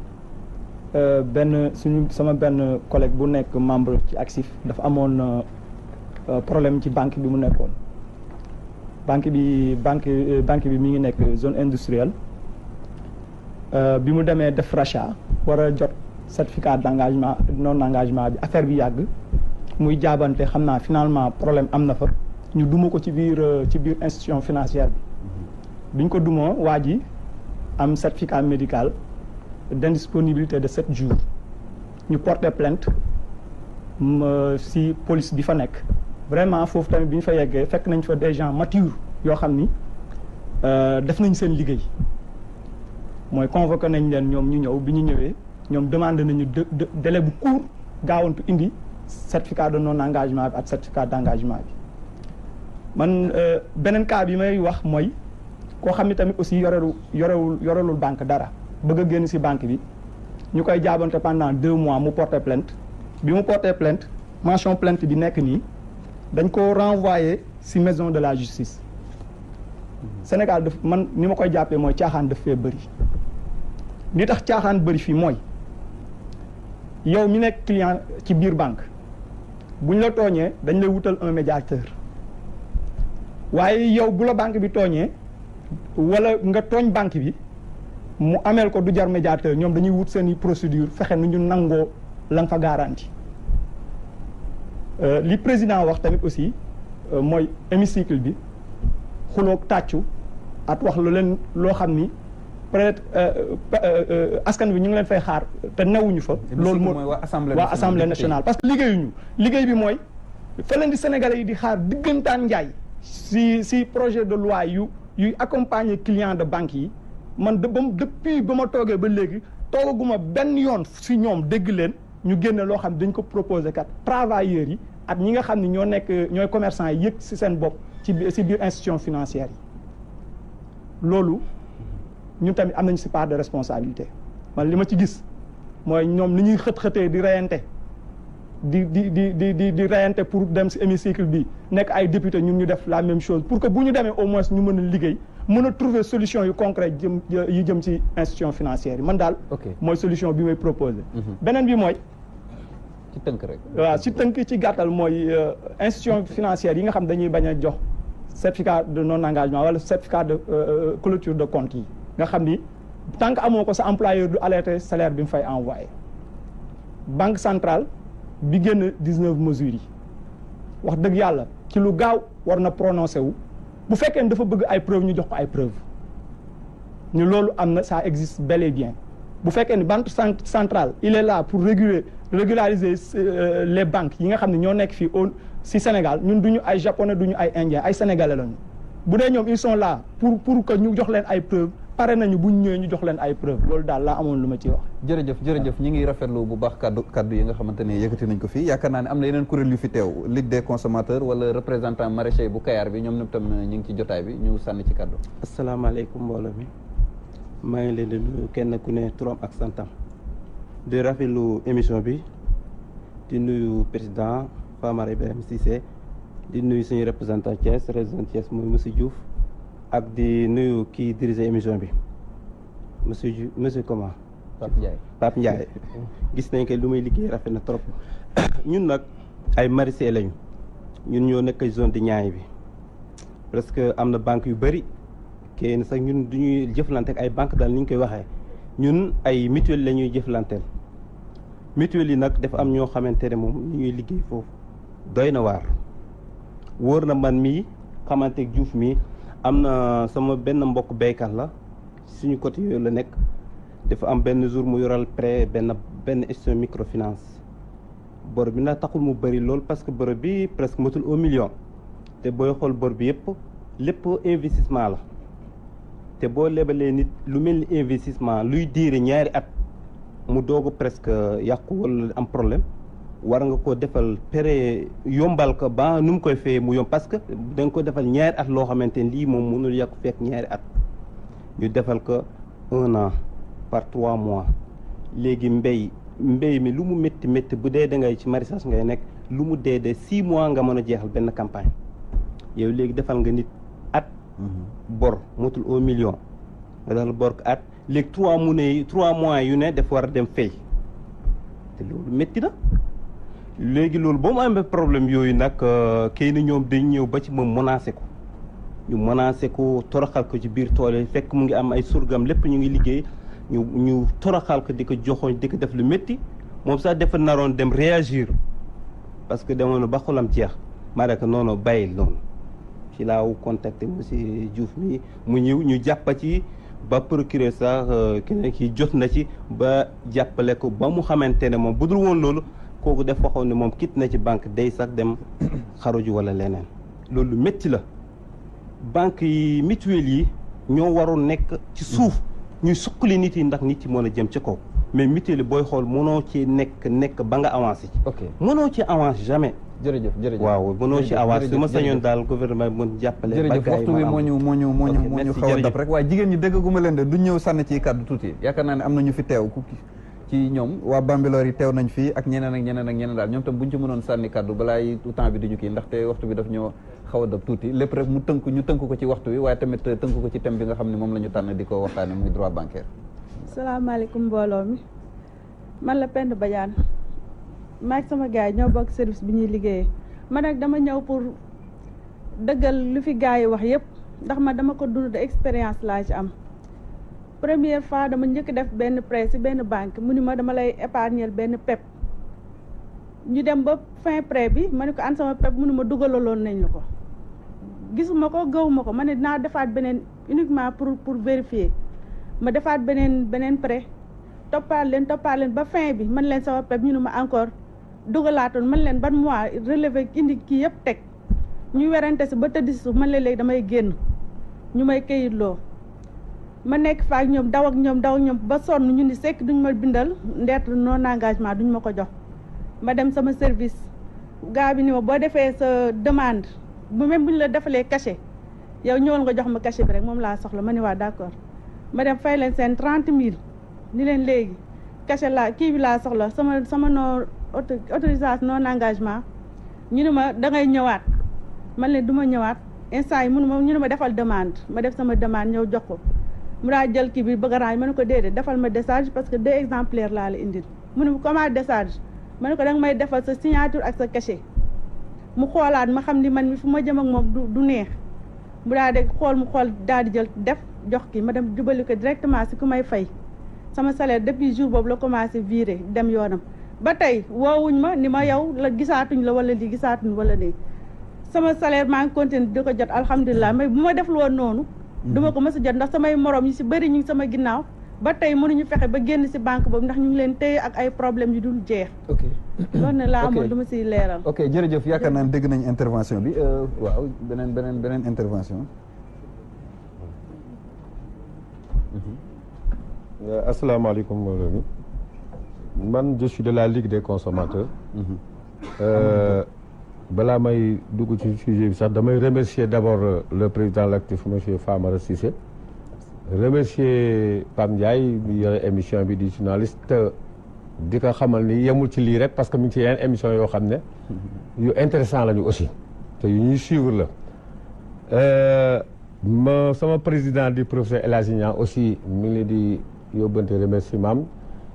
sama benn collègue bu nekk membre ci actif dafa amoon problème ci banque bi mu nekkoon banque bi mi ngi nekk zone industrielle bi mu demee def rachat war a jot certificat d'engagement non engagement bi affaire bi yàgg muy jaabante xam naa finalement problème am na fa ñu duma ko ci biir institution financière bi biñ ko dumoo waa ji am certificat médical d'indisponibilité de 7 jours ñu porter plainte si police bi fa nekk vraiment foofu tamit bi ñu fa yeggee fekk nañ fa des gens matures yoo xam ni def nañ seen liggéey mooy convoqué nañ leen ñoom ñu ñëw bi ñu ñëwee ñoom demandé nañu délai bu court gaawantu indi certificat de non engagement bi ak certificat d'engagement bi man beneen cas bi may wax mooy koo xam ne tamit aussi yorelul banque dara bëgg a génn ci banque bi ñu koy jaabante pendant 2 mois mu porter plainte bi mu porter plainte mention plainte bi nekk nii dañ ko renvoyer ci maison de la justice Sénégal daf man ni ma koy jàppee mooy caaxaan daf fee bëri li tax caaxaan bëri fii mooy yow mi nekk client ci biir banque buñ la tooñee dañ lay wutal un médiateur waaye yow bu la banque bi tooñee wala nga tooñ banque bi mu ameel ko du jar médiateur ñoom dañuy wut seeni procédure fexe nu ñu nangoo la nga fa garanti li président wax tamit aussi mooy hémicycle bi xuloog tàccu at wax lu leen loo xam ni peut-être askan bi ñu ngi leen fay xaar te newuñu fa. loolu mooy waa assemblée nationale parce que liggéey bi mooy fa leen di sénégalais yi di xaar diggantaan njaay si projet de loi yuy accompagner client de banque yi man depuis ba ma toogee ba léegi toogaguma benn yoon si ñoom dégg leen ñu génne loo xam dañ ko proposer kat travailleurs yi ak ñi nga xam ne ñooy commerçant yi yëg si seen bopp si biir institution financière yi loolu ñun tamit am nañ si part de responsabilité man li ma ci gis mooy ñoom ni ñuy xët-xëtee di reyante di reyante pour dem si hémicycle bi nekk ay député ñun ñu def la même chose pour que bu ñu demee au moins ñu mën a liggéey mën a trouver solution yu concret yi jëm ci institution financière yi man daal mooy solution bi may proposé beneen bi mooy ci tënk rek waaw ci tënk ci gàttal mooy institution financière yi nga xam dañuy bañ a jox certificat de non engagement wala certificat de clôture de compte yi nga xam ni tant que amoo ko sa employeur du alerter salaire bi mu fay envoyé banque centrale bi génn 19 mesures yi wax dëgg yàlla ci lu gaaw war na prononcé wu bu fekkee ne dafa bëgg ay preuve ñu jox ko ay preuve ñu loolu am na ça existe bel et bien bu fekkee ne banque centrale il est là pour régulariser les banques yi nga xam ne ñoo nekk fii si Sénégal ñun duñu ay japonais duñu ay indien ay sénégalais lañu bu dee ñoom ils sont là pour que ñu jox leen ay preuve pare nañu bu ñu ñëwee ñu jox leen ay preuve loolu daal laa amoon lu ma ci wax. jërëjëf ñi ngi rafetlu bu baax kaddu yi nga xamante ne yëkkati nañ ko fii yaakaar naa ne am na yeneen kuréel yu fi teew Ligue des consommateurs wala représentant maraîcher bu Kayar bi ñoom tam ñu ngi ci jotaay bi ñu sànni ci kaddu. asalaamaaleykum mbooloo mi maa ngi leen di nuyu kenn ku ne turam ak santam di rafetlu émission bi di nuyu président Famara Ibrahima Cissé di nuyu suñu représentant Thiès région Thiès mooy monsieur Diouf ak di nuyu kii diriger émission bi monsieur comment Pape Ndiaye gis nañ que lu muy liggéey rafet na trop ñun nag ay maraîchers lañu ñun ñoo nekk zone de Niayes bi presque am na banque yu bëri kenn sax ñun du ñuy jëflante ak ay banque daal ni ñu koy waxee ñun ay mutuelle la ñuy jëflanteel mutuelle yi nag dafa am ñoo xamante ne moom ñu ñuy liggéey foofu doy na waar wóor na man mii xamante ak Diouf mii am na sama benn mbokk béykat la suñu côté yooyu la nekk dafa am benn jour mu yoral prêt benn institution microfinance bor bi nag taxul mu bëri lool parce que bor bi presque matul 1 million te booy xool bor bi lépp investissement la te boo lebalee nit lu mel ni investissement luy diire ñaari at mu doog presque yàqu wala am problème war nga ko defal prêt yombal ko ba nu mu koy fayee mu yomb parce que da nga ko defal ñaari at loo xamante ne lii moom mënul yàqu fekk ñaari at ñu defal ko 1 an par 3 mois léegi mbéy mi lu mu métti bu dee da ngay ci maraîchage ngay nekk lu mu dee 6 mois nga mën a jeexal benn campagne yow léegi defal nga nit at bor motul 1 million nga defal bor ko at léegi 3 mois yu ne dafa war a dem fay te loolu métti na léegi loolu boo mu amee problème yooyu nag kay ni ñoom dañ ñëw ba ci moom menacé ko ñu menacé ko toroxal ko ci biir tool yi fekk mu ngi am ay surgam lépp ñu ngi liggéey ñu toroxal ko di ko joxoñ di ko def lu métti moom sax dafa naroon dem réagir parce que demoon na ba xolam jeex maa rek noonu bàyyil noonu ci laaw contacté monsieur Diouf mi mu ñëw ñu jàppa ci ba procureur sax keneen ki jot na ci ba jàppale ko ba mu xamante ne moom bu dul woon loolu kooku def waxoon ne moom kit na ci banque day sax dem xaruju wala leneen loolu métti la banque yi mutuelle yi ñoo waroon nekk ci suuf ñuy suqali nit yi ndax nit yi mën a jëm ci kaw mais mutuelle yi booy xool mënoo ci nekk ba nga avancé ci mënoo ci avance jamais jërëjëf waaw mënoo ci avance su ma sañoon daal gouvernement bi mën jàppale jërëjëf waxtu bi moo ñu xaw a dab rek waaye jigéen ñi déggaguma leen de du ñëw sànni ci kàddu tuuti yaakaar naa ne am na ñu fi teew ci ñoom waa Bambilor yi teew nañ fii ak ñeneen daal ñoom tam buñ ci mënoon sànni kàddu balaay temps bi duñu kii ndaxte waxtu bi daf ñoo xaw a dab tuuti lépp rek ñu tënk ko ci waxtu bi waaye tamit tënk ko ci thème bi nga xam ne moom la ñu tànn di ko waxtaane muy droit bancaire. salaamaaleykum mbooloo mi man la Penda Badiane maag sama gars yi ñoo bokk service bi ñuy liggéeyee man nag dama ñëw pour dëggal lu fi gars yi wax yëpp ndax man dama ko dund de expérience laa ci am. première fois dama njëkk def benn prêt ci benn banque mu ni ma dama lay épargner benn PEP ñu dem ba fin prêt bi ma ne ko an sama PEP mu ni ma dugalaloon nañ la ko gisuma ko gëwuma ko ma ne dinaa defaat beneen uniquement pour vérifier ma defaat beneen prêt toppaat leen ba fin bi man leen sama PEP ñu ne ma encore dugalaatoon man leen ban mois relevé indi kii yëpp teg ñuy werante si ba tëdd si suuf man léeg-léeg damay génn ñu may këyitloo ma nekk fa ak ñoom daw ak ñoom ba sonn ñu ni sekk duñ ma bindal lettre non engagement duñ ma ko jox ma dem sama service gars bi ni ma boo defee sa demande bu même bu ñu la defalee cachet yow ñëwal nga jox ma cachet bi rek moom laa soxla ma ni waa d'accord ma dem fay leen seen 30 000 ni leen léegi cachet laa kii bi laa soxla sama non autorisation non engagement ñu ne ma da ngay ñëwaat man leen du ma ñëwaat instant yi mënu ma ñu ne ma defal demande ma def sama demande ñëw jox ko mu daa jël kii bi bëgg a raaj ma ne ko déedéet defal ma décharge parce que 2 exemplaires laa la indil mu ne ma comment décharge ma ne ko danga may defal sa signature ak sa cachet mu xoolaat ma xam ni man mi fu ma jëm ak moom du neex mu daa de mu xool daal di jël def jox ki ma dem jubali ko directement si ku may fay sama salaire depuis jour boobu la commencé virer dem yoonam ba tey woowuñ ma ni ma yow la gisaatuñ la wala lii gisaatuñ wala lii sama salaire maa ngi continué di ko jot alhamdulilah mais bu ma def loon noonu duma ko mës a jot ndax samay morom yi si bëri ñu ngi sama ginnaaw ba tey mënuñu fexe ba génn si banque boobu ndax ñu ngi leen téye ak ay problèmes yu dul jeex. ok loolu ne laa amoon du ma siy leeral. ok jërëjëf yaakaar naa dégg nañ intervention bi waaw beneen intervention. asalaamaaleykum mbooloo mi man je suis de la Ligue des consommateurs. balaa may dugg ci sujet bi sax damay remercier d'abord le président l'actif monsieur Famara Cissé. remercier Pam Ndiaye bi yore émission bi di journaliste di ko xamal ni yemul ci lii rek parce que mi ngi ci yeneen émission yoo xam ne yu intéressant lañu aussi te yu ñuy suivre la sama président di professeur El Hadji Niang aussi mi ngi leen di yóbbante remerciement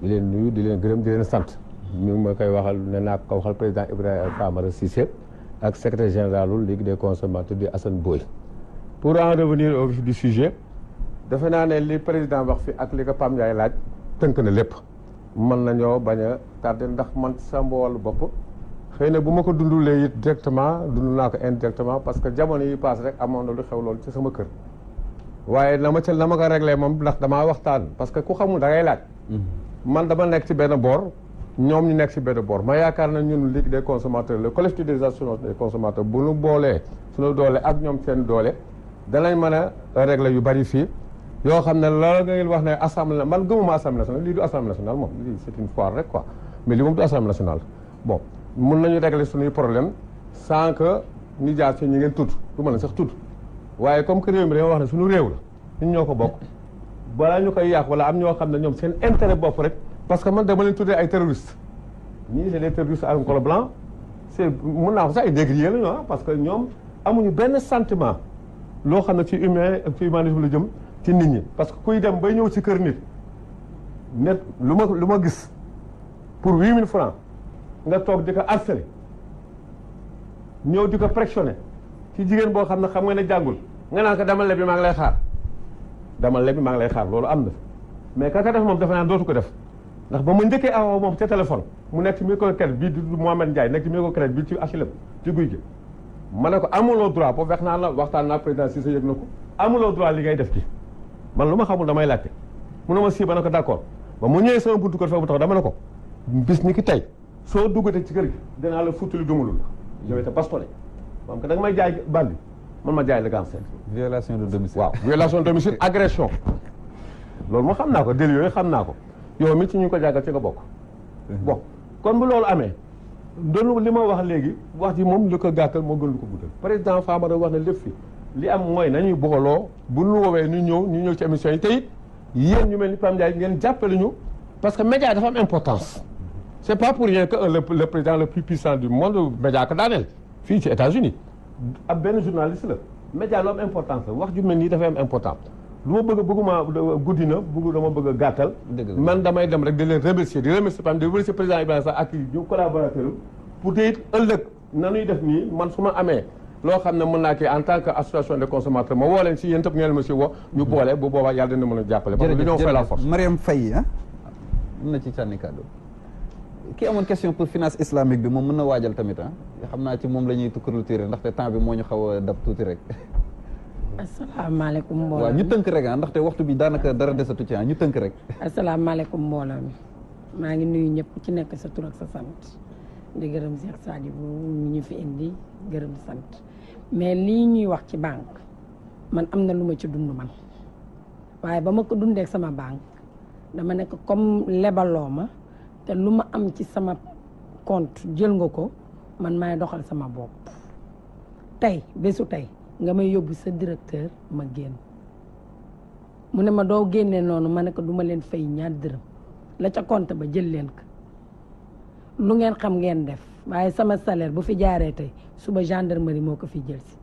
di leen nuyu di leen gërëm di leen sant mi ngi ma koy waxal ne naa ko waxal président Ibrahima Famara Cissé ak secrétaire général Ligue des consommateurs di Assane Boye. Pour en revenir au vif du sujet defe naa ne li président wax fi ak li ko Pam Ndiaye laaj tënk na lépp mën nañoo bañ a tardé ndax man sa wàllu bopp xëy na bu ma ko dundulee it directement dund naa ko indirectement parce que jamono yi paase rek amoon na lu xew loolu ci sama kër waaye na ma ko réglé moom ndax damaa waxtaan parce que ku xamul da ngay laaj man dama nekk ci benn boor ñoom ñu nekk ci benn boor ma yaakaar na ñun Ligue des consommateurs le collectif des associations des consommateurs bu ñu boolee suñu doole ak ñoom seen doole danañ mën a régler yu bari fii yoo xam ne loolu nga wax ne assemblée man gëmuma assemblée nationale lii du assemblée nationale moom lii c'est une foire rek quoi mais lii moom du assemblée nationale bon mun nañu régler suñuy problème sans que ñu jaar ci ñi ngeen tudd du mën a sax tudd waaye comme que réew mi dañoo wax ne suñu réew la ñun ñoo ko bokk balaa ñu koy yàq wala am ñoo xam ne ñoom seen intérêt bopp rek parce que man dama leen tuddee ay terroristes ñii c'est des terroristes à un col blanc c'est mun naa ko sax ay négriers la ñu parce que ñoom amuñu benn sentiment loo xam ne ci humanisme la jëm ci nit ñi parce que kuy dem bay ñëw ci kër nit net lu ma gis pour 8000 francs nga toog di ko harceler ñëw di ko pressionner ci jigéen boo xam ne xam nga ne jàngul nga naan ko demal lebi maa ngi lay xaar demal lebi maa ngi lay xaar loolu am na mais kaka def moom dafa naan dootu ko def ndax ba ma njëkkee aw moom ca téléphone mu nekk ci microcrédit bii di Mohamed Ndiaye nekk ci microcrédit bii ci HLM ci guy gi ma ne ko amuloo droit boobu wax naa la waxtaan naa président Cissé yëg na ko amuloo droit li ngay def ci man lu ma xamul damay laajte mu ne ma sii ba ne ko d'accord ba mu ñëwee sama buntu kër fa mu tax dama ne ko bis ni ki tey soo duggatee ci kër gi dinaa la futtali dumalul la je vais te bastonner maanaam que da nga may jaay bandi man ma jaay la cancer. violation de domicile. waaw violation de domicile agression loolu moo xam naa ko délit yooyu xam naa ko yow mi ci ñu ko jàngal ci nga bokk. bon kon bu loolu amee doonu li ma wax léegi wax ji moom lu ko gàttal moo gën lu ko guddal président Famara wax na lépp fi li am mooy nañuy booloo bu ñu woowee ñu ñëw ci émission yi te it yéen ñu mel ni Pam Ndiaye ngeen jàppale ñu parce que média dafa am importance. c'est pas pour rien que le président le plus puissant du monde média ko daaneel fii ci États-Unis ab benn journaliste la média lu am importance la wax ju mel nii dafay am important lu ma bëgguma guddi na dama bëgg a gàttal man damay dem rek di leen remercier Pam di remercier président Ibrahima Sall ak ñu collaborateur pour te it ëllëg nanuy def nii man su ma amee loo xam ne mën naa kii en tant que association des consommateurs ma woo leen si yéen tëpp ngeen monsieur woo ñu boole bu boobaa yàlla dina mën a jàppale parce que l'union fait la force. Mariam Faye mën na ci sànni kàddu kii amoon question pour finance islamique bi moom mën na waajal tamit xam naa ci moom la ñuy clôturer ndaxte temps bi moo ñu xaw a dab tuuti rek. asalaamaaleykum mbooloo mi waaw ñu tënk rek ndaxte waxtu bi daanaka dara desatu ci ñu tënk rek. asalaamaaleykum mbooloo mi maa ngi nuyu ñëpp ci nekk sa tur ak sa sant di gërëm Cheikh Sadibou ñu fi indi gërëm sant mais lii ñuy wax ci banque man am na lu ma ci dund man waaye ba ma ko dundee ak sama banque dama nekk comme lebaloo ma te lu ma am ci sama compte jël nga ko man maay doxal sama bopp tey bésu tey nga may yóbbu sa directeur ma génn mu ne ma doo génnee noonu ma ne ko duma leen fay ñaar dërëm la ca compte ba jël leen ko lu ngeen xam ngeen def waaye sama salaire bu fi jaaree tey suba gendarmerie moo ko fi jël si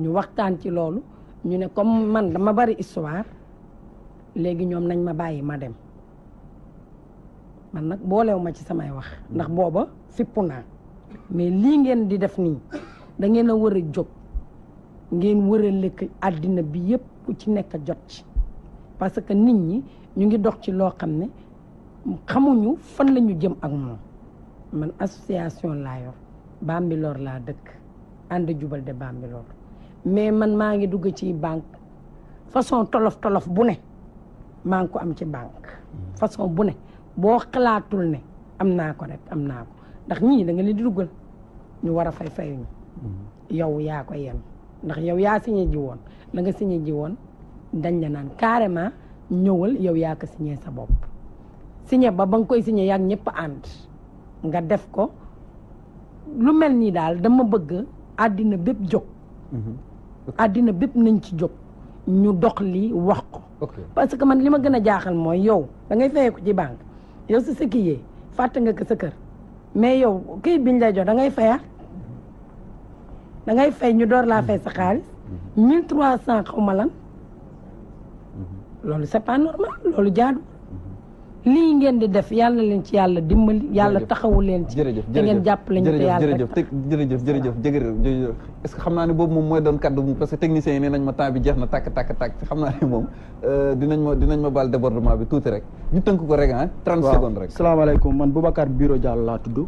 ñu waxtaan ci loolu ñu ne comme man dama bari histoire léegi ñoom nañ ma bàyyi ma dem man nag boolew ma ci samay wax ndax booba fippu naa mais lii ngeen di def nii da ngeen a war a jóg ngeen war a lëkk àddina bi yëpp ku ci nekk jot ci parce que nit ñi ñu ngi dox ci loo xam ne xamuñu fan la ñu jëm ak moom man association laa yor Bambilor laa dëkk ànd jubal de Bambilor mais man maa ngi dugg ci banque façon tolof bu ne maa ngi ko am ci banque façon bu ne boo xalaatul ne am naa ko rek am naa ko ndax ñii da nga leen di duggal ñu war a fayuñu yow yaa ko yenn ndax yow yaa signé ji woon la nga signé ji woon dañ la naan carrément ñëwal yow yaa ko signé sa bopp signé ba nga koy signé yaag ñëpp ànd nga def ko lu mel nii daal dama bëgg àddina bépp jóg àddina bépp nañ ci jóg ñu dox li wax ko parce que man li ma gën a jaaxal mooy yow da ngay fayee ko ci banque yow sa sëkki fàtte nga ko sa kër mais yow këyit biñ lay jox da ngay fayaat da ngay fay ñu door laa fay sa xaalis 1300 xaw ma lan loolu c'est pas normal loolu jaadu lii ngeen di def yàlla leen ci yàlla dimbali yàlla taxawu leen ci te ngeen jàpp lañu te yàlla jërëjëf est-ce que xam naa ne boobu moom mooy doon kaddu parce que techniciens yi nee nañ ma temps bi jeex na tàkk xam naa ne moom dinañ ma baal débordement bi tuuti rek ñu tënk ko rek 30 secondes rek salaamaaleykum man Boubacar Biro Diallo laa tudd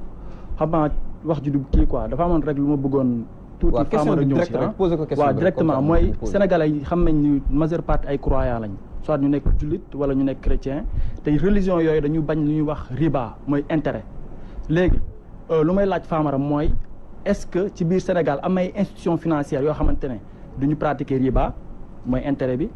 xam naa wax ji du kii quoi dafa amoon rek lu ma bëggoon tuuti Famara ñëw si waaw directement mooy sénégalais yi xam nañ ni majeure partie ay croyants lañ soit ñu nekk jullit wala ñu nekk chrétien te religion yooyu dañu bañ lu ñuy wax riba mooy intérêt léegi lu may laaj Famara mooy est-ce que ci biir Sénégal am ay institutions financières yoo xamante ne duñu pratiquer riba mooy intérêt bi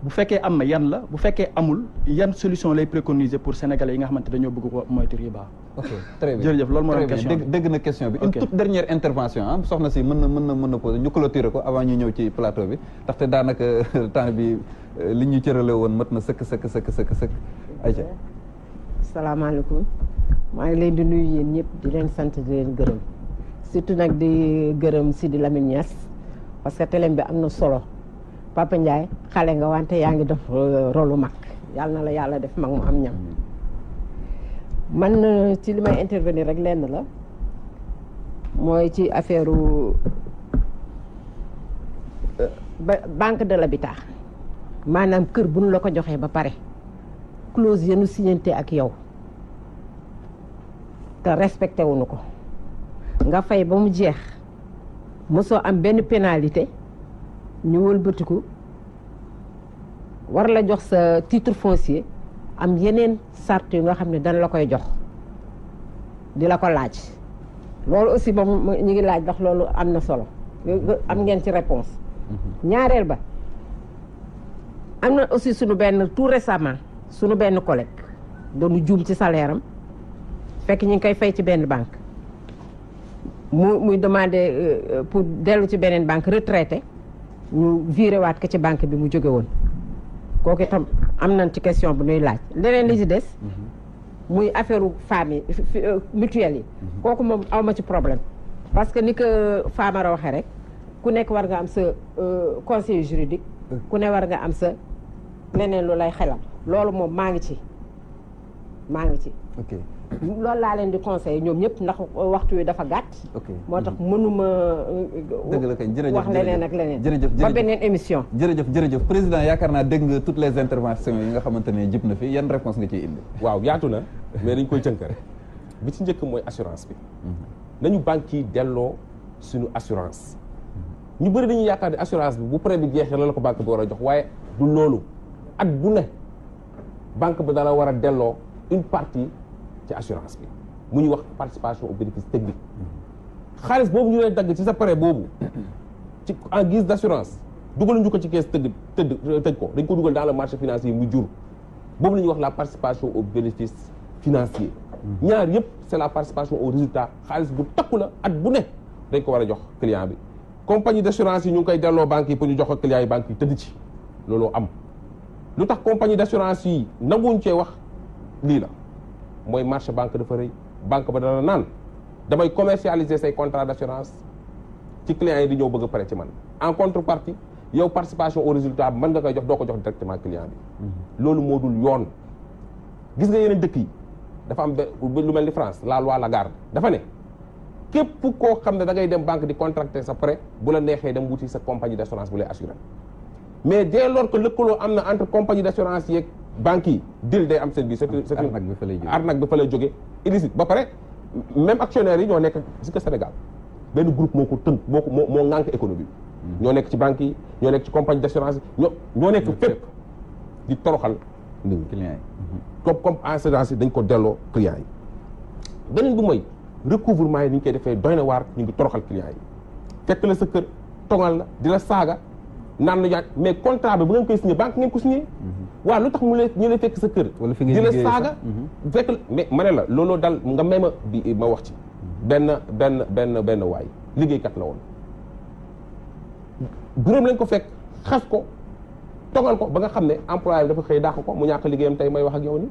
bu fekkee am na yan la bu fekkee amul yan solution lay préconiser pour sénégalais yi nga xamante dañoo bëgg ko moytu riba. ok très bien jërëjëf loolu moo doon question bi dégg na question bi. une toute dernière intervention soxna si mën na poser ñu clôturer ko avant ñu ñëw ci plateau bi ndaxte daanaka temps bi li ñu cërale woon mat na sëkk. ayca. salaamaaleykum maa ngi leen di nuyu yéen ñëpp di leen sant di leen gërëm surtout nag di gërëm Sidi Lamine Niass parce que télé bi am na solo. Papa Ndiaye xale nga wante yaa ngi def rôle mag yàlla na la yàlla def mag mu am ñam man ci li may intervenir rek lenn la mooy ci affaire banque de l'habitat maanaam kër bu nu la ko joxee ba pare clause yenu signante ak yow te respecté wuñu ko nga fay ba mu jeex mosoo am benn pénalité ñu wëlbatiku war la jox sa titre foncier am yeneen sart yu nga xam ne dana la koy jox di la ko laaj loolu aussi ba ñu ngi laaj ndax loolu am na solo am ngeen ci réponse ñaareel ba am na aussi suñu benn tout récemment suñu benn collègue doonu juum ci salaire am fekk ñu ngi koy fay ci benn banque muy demander pour dellu ci beneen banque retraité ñu viré waat ko ci banque bi mu jóge woon kooku itam am nañ ci question bu nuy laaj leneen li ci des muy affaire famille mutuelle yi kooku moom awma ci problème parce que ni ko Famara waxee rek ku nekk war nga am sa conseiller juridique ku ne war nga am sa leneen lu lay xelal loolu moom maa ngi ci ok loolu laa leen di conseiller ñoom ñëpp ndax waxtu wi dafa gàtt moo tax mënuma dëgg la kañ jërëjëf wax leneen ak leneen jërëjëf ba beneen émission jërëjëf président yaakaar naa dégg nga toutes les interventions yi nga xamante ne jib na fi yan réponse nga ciy indi waaw yaatu na mais dañ koy tënk rek bi ci njëkk mooy assurance bi nañu banque yi delloo suñu assurance ñu bëri dañuy yaakaar ne assurance bi bu prêt bi jeexee la ko banque bi war a jox waaye du loolu at bu ne banque bi dala war a delloo une partie ci assurance bi mu ñuy wax participation au bénéfice technique xaalis boobu ñu lay dagg ci sa prêt boobu ci en guise d'assurance dugaluñu ko ci kees tëj ko dañ ko dugal dans le marché financier mu jur boobu la ñuy wax la participation au bénéfice financier ñaar yëpp c'est la participation au résultat xaalis bu takku la at bu ne dañ ko war a jox client bi compagnie d'assurance yi ñu ngi koy delloo banques yi pour ñu jox ko client yi banques yi tëdd ci looloo am lu tax compagnie d'assurance yi nanguwuñ cee wax lii la mooy marché banque dafa rëy banque ba dana naan damay commercialiser say contrat d'assurance ci clients yi di ñëw bëgg a pare ci man en contrepartie yow participation au résultat mën nga koy jox doo ko jox directement client bi loolu moo dul yoon gis nga yeneen dëkk yi dafa am lu mel ni France la loi Lagarde dafa ne képp koo xam ne da ngay dem banque di contracter sa prêt bu la neexee dem wuti sa compagnie d'assurance bu lay assurer mais dès lors que lëkkaloo am na entre compagnie d'assurance yeeg banques yi dil day am seen biir c'est arnaque bi fa lay jógee illicite ba pare même actionnaires yi ñoo nekk si que Sénégal benn groupe moo ko tënk moo ŋànk économie bi ñoo nekk ci banques yi ñoo nekk ci compagnie d'assurance yi ñoo nekk fépp di toroxal nit ñi clients yi comme assurance yi dañ ko delloo clients yi beneen bi mooy recouvrement yi ni ñu koy defee doy na waar ñu ngi toroxal clients yi fekk la sa kër tongal la di la saaga naan la yaa mais contrat bi bu ngeen koy signé banque ngeen ko signé waaw lu tax ñu lay fekk sa kër di la saaga fekk mais ma ne la looloo dal nga may ma bi ma wax ci benn waay liggéeykat la woon bureau lañ ko fekk xas ko togal ko ba nga xam ne employé dafa xëy dàq ko mu ñàkk liggéeyam tey may wax ak yow ni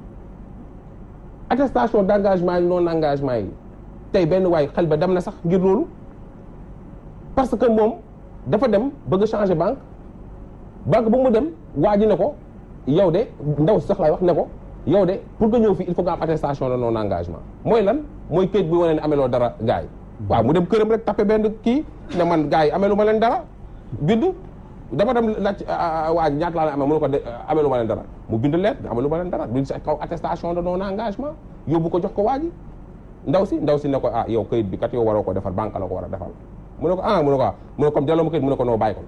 attestation d'engagement yi non engagement yi tey benn waay xel ba dem na sax ngir loolu parce que moom dafa dem bëgg changer banque ba mu dem waa ji ne ko yow de ndaw si sax laay wax ne ko yow de pour nga ñëw fii il faut nga am attestation de non engagement mooy lan mooy këyit bi wane ne ameloo dara gars yi waaw mu dem këram rek tapé benn kii ne man gars yi amelu ma leen dara bind dama dem laaj waa ji ñaata laa leen amee mu ne ko amelu ma leen dara mu bind leet amelu ma leen dara bind si kaw attestation de non engagement yóbbu ko jox ko waa ji ndaw si ne ko yow këyit bi kat yow waroo ko defar banque la ko war a defal mu ne ko mu ne ko comme delloo ma këyit mu ne ko noo bàyyi ko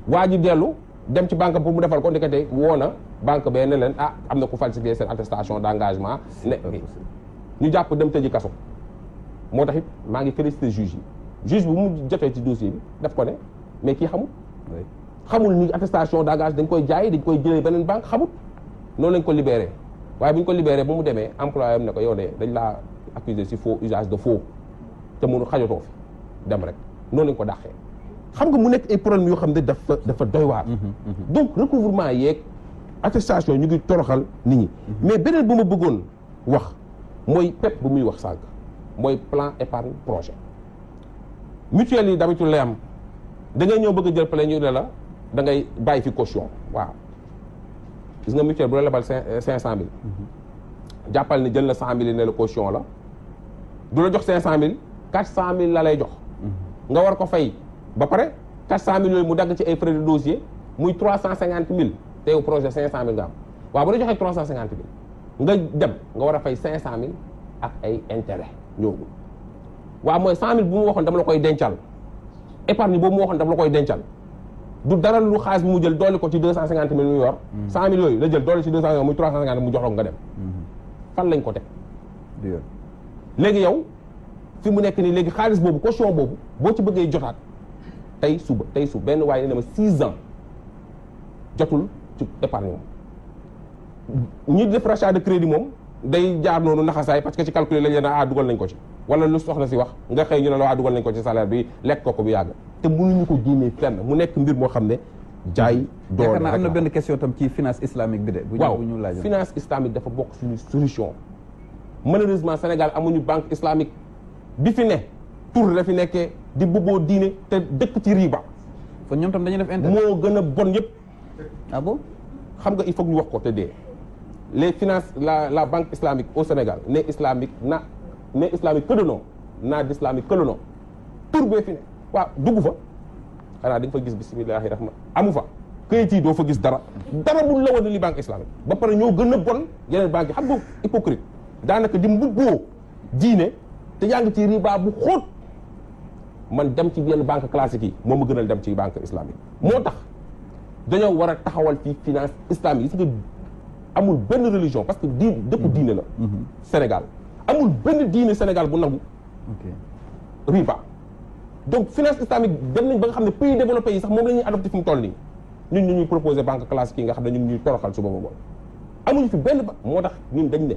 waa ji dellu dem ci banque pour mu defal ko ndekete woo na banque bee ne leen am na ku falsifier seen attestation d'engagement ne ñu jàpp dem tëji kaso moo tax it maa ngi félicité juge bi mu jotee ci dossier bi daf ko ne mais kii xamul ni attestation d'engagement dañ koy jaay dañ koy jëlee beneen banque xamul noonu lañ ko libéré waaye bu ñu ko libéré ba mu demee employé am ne ko yow de dañ laa accusé si faux usage de faux te mënu xajotoo fi dem rek noonu lañ ko dàqee xam nga mu nekk ay problème yoo xam ne dafa doy waar donc recouvrement yeeg attestation ñu ngi toroxal nit ñi mais beneen bu ma bëggoon wax mooy PEP bu muy wax sànq mooy plan épargne projet mutuelle yi d'habitude lay am da ngay ñëw bëgg a jël plan ñu ne la da ngay bàyyi fi caution waaw gis nga mutuelle bu la lebal 500 000 jàppal ne jël na 100 000 ne la caution la du la jox 500 000 400 000 la lay jox nga war ko fay ba pare 400 000 yooyu mu dagg ci ay frais de dossier muy 350 000 te yow projet 500 000 nga am waaw bu la joxee 350 000 nga dem nga war a fay 500 000 ak ay intérêt ñëwul waaw mooy 100 000 bu mu waxoon dama la koy dencal épargne boobu mu waxoon dama la koy dencal du dara lu xaalis bi mu jël doole ko ci 250 000 mu yor 100 000 yooyu la jël doole ci 250 000 muy 350 000 mu jox la nga dem fan lañ ko teg léegi yow fi mu nekk nii léegi xaalis boobu caution boobu boo ci bëggee jotaat tey suba benn waaye ne ma 6 ans jotul ci épargne moom ñi def rachat de crédit moom day jaar noonu naxasaay parce que ci calculer lañ leen dugal nañ ko ci wala lu soxna si wax nga xëy ñu ne la dugal nañ ko ci salaire bi lekk ko bu yàgg te mënuñu ko génnee fenn mu nekk mbir moo xam ne jaay doole yaakaar naa am na benn question tam ci finance islamique bi de waaw finance islamique dafa bokk suñu solution malheureusement Sénégal amuñu banque islamique bi fi ne tur la fi nekkee di bubboo diine te dëkk ci riba kon ñoom tam dañuy def intérêt moo gën a bon yëpp bon xam nga il faut que ñu wax ko te dee les finances la banque islamique au Sénégal n'est islamique que de nom n'a d'islamique que le nom tur bee fi ne waaw dugg fa xanaa da nga fa gis bismillahi rahman amu fa këyit yi doo fa gis dara bu la woon li banque islamique ba pare ñoo gën a bon yeneen banque yi xam nga hypocrite daanaka di mbubboo diine te yaa ngi ci riba bu xóot man dem ci yenn banque classique yi moo ma gënal dem ci banque islamique moo tax dañoo war a taxawal fii finance islamique gis nga amul benn religion parce que dëkku diine la Sénégal amul benn diine Sénégal bu nangu riba. donc finance islamique dem nañ ba nga xam ne pays développé yi sax moom la ñuy adopté fi mu toll nii ñun ñu ñuy proposé banque classique yi nga xam ne ñu ñuy toroxal suba boobu amuñu fi benn ba moo tax ñun dañ ne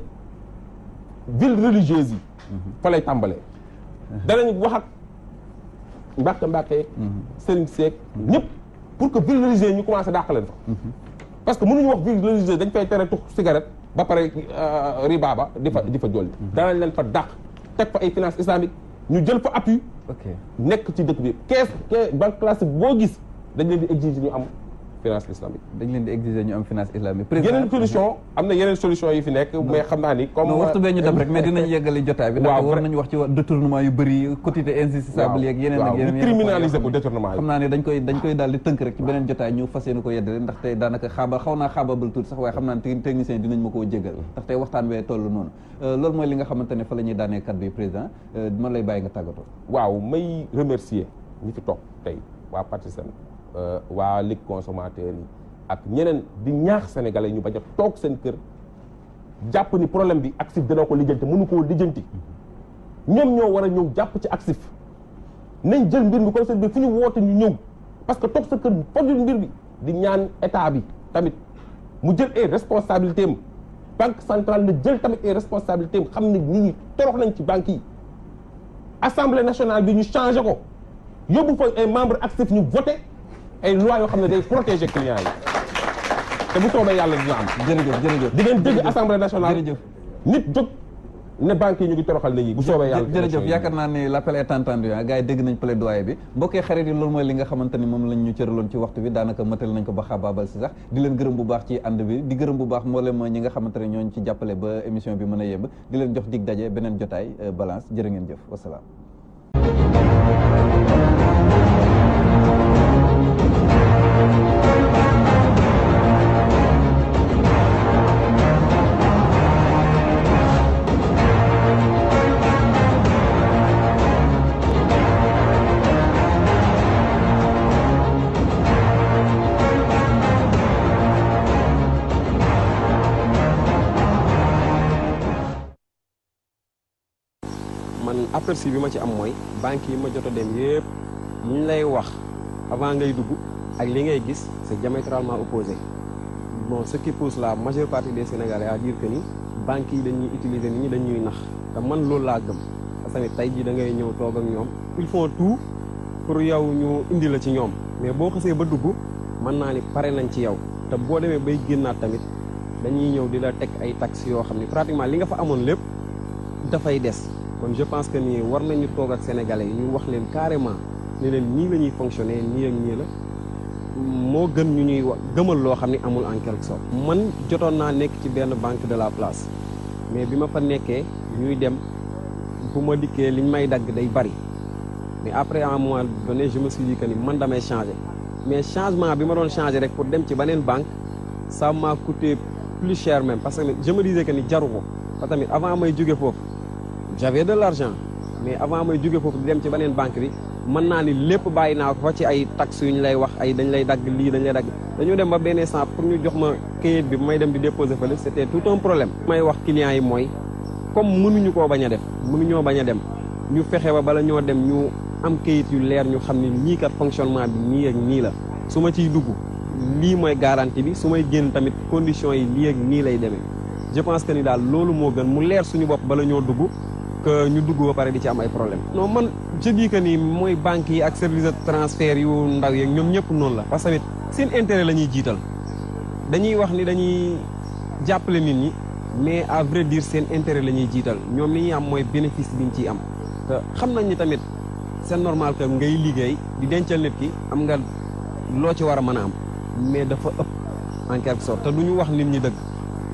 ville religieuse yi fa lay tàmbalee danañ wax ak mbàkke sëriñ seek ñëpp pour que ville religieuse ñu commencé dàq leen fa parce que mënuñu wax ville religieuse dañ fay tere tux cigarette ba pare riba ba di fa jolli danañ leen fa dàq teg fa ay finance islamique ñu jël fa appui nekk ci dëkk bi banque classique boo gis dañ leen di exiger ñu am finance islamique. dañ leen di exiger ñu am finance islamique. yeneen solution am na yeneen solution yi fi nekk mais xam naa ni comme waxtu bee ñu dem rek mais dinañ yeggali jotaay bi. waaw war nañu wax ci détournement yu bëri quantité insaisissable yeeg yeneen ak yeneen criminaliser ko détournement yi xam naa ne dañ koy daal di tënk rek ci beneen jotaay ñu fas yéene ko yeddale ndax tey daanaka xaw naa xaababal tuuti sax waaye xam naa ne technicien yi dinañ ma koo jégal ndax tey waxtaan wee toll noonu loolu mooy li nga xamante ne fa la ñuy daanee kaddu yi président man lay bàyyi nga tàggatoo. waaw may remercier ñi fi toog tey waa Patisen waa Ligue consommateur yi ak ñeneen di ñaax sénégalais ñu bañ a toog seen kër jàpp ni problème bi Axif dana ko lijjanti mënu koo lijjanti ñoom ñoo war a ñëw jàpp ci Axif nañ jël mbir mi comme seen biir fu ñu woote ñu ñëw parce que toog sa kër fajul mbir bi di ñaan état bi tamit mu jël ay responsabilité am banque centrale na jël tamit ay responsabilité am xam ne nit ñi torox nañ ci banques yi assemblée nationale bi ñu changé ko yóbbu fa ay membre Axif ñu voté ay loi yoo xam ne day protéger clients yi te bu soobee yàlla dina am. jërëjëf di ngeen dégg assemblée nationale. nit jóg ne banques yi ñu ngi toroxal nit ñi bu soobee yàlla. jërëjëf yaakaar naa ni l'appel est entendu gars yi dégg nañ plaidoyer bi mbokkee xarit yi loolu mooy li nga xamante ni moom lañ ñu cëraloon ci waxtu bi daanaka matal nañ ko ba xabaabal si sax di leen gërëm bu baax ci ànd bi di gërëm bu baax mboolem ñi nga xamante ne ñooñu ci jàppale ba émission bi mën a yemb di leen jox dig daje beneen jotaay balance jërë ngeen jëf wasalaam. aperçu bi ma ci am mooy banques yi ma jot a dem yëpp ñu lay wax avant ngay dugg ak li ngay gis c'est diamétralement opposé bon ce qui pousse la majeure partie des Sénégalais à dire que ni banques yi dañuy utiliser nit ñi dañuy nax te man loolu laa gëm parce que tey jii da ngay ñëw toog ak ñoom ils font tout pour yow ñu indi la ci ñoom mais boo xasee ba dugg mën naa ni pare nañ ci yow te boo demee bay génnaat tamit dañuy ñëw di la teg ay taxes yoo xam ni pratiquement li nga fa amoon lépp dafay des. kon je pense que nii war nañu toog ak sénégalais yi ñu wax leen carrément ne leen nii la ñuy fonctionner nii ak nii la moo gën ñu ñuy gëmal loo xam ne amul en quelque sorte. man jotoon naa nekk ci benn banque de la place mais bi ma fa nekkee ñuy dem bu ma dikkee liñ may dagg day bari mais après à un moment donné je me suis dit que ni man damay changer mais changement bi ma doon changer rek pour dem ci beneen banque ça m'a coûté plus cher même parce que je me disais que ni jaru ko fa tamit avant may jóge foofu. j'avais de l'argent mais avant may jóge foofu di dem ci beneen banque bi mën naa ni lépp bàyyi naa ko fa ci ay taxes yu ñu lay wax ay dañ lay dagg lii dañ lay dagg dañoo dem ba benn instant pour ñu jox ma kayit bi may dem di déposer fële c'était tout un problème. may wax clients yi mooy comme mënuñu koo bañ a def mënuñoo bañ a dem ñu fexe ba bala ñoo dem ñu am kayit yu leer ñu xam ni ñii kat fonctionnement bi nii ak nii la su ma ciy dugg lii mooy garantie bi su may génn tamit conditions yi lii ak nii lay demee je pense que ni daal loolu moo gën mu leer suñu bopp bala ñoo dugg. que ñu dugg ba pare di ci am ay problème non man je dis que ni mooy banques yi ak service de transfert yu ndaw yeeg ñoom ñëpp noonu la parce que tamit seen intérêt la ñuy jiital dañuy wax ni dañuy jàppale nit ñi mais à vrai dire seen intérêt la ñuy jiital ñoom li ñuy am mooy bénéfice bi ñu ciy am te xam nañ ni tamit c'est normal que ngay liggéey di dencal nit ki am nga loo ci war a mën a am mais dafa ëpp en quelque sorte te du ñu wax nit ñi dëgg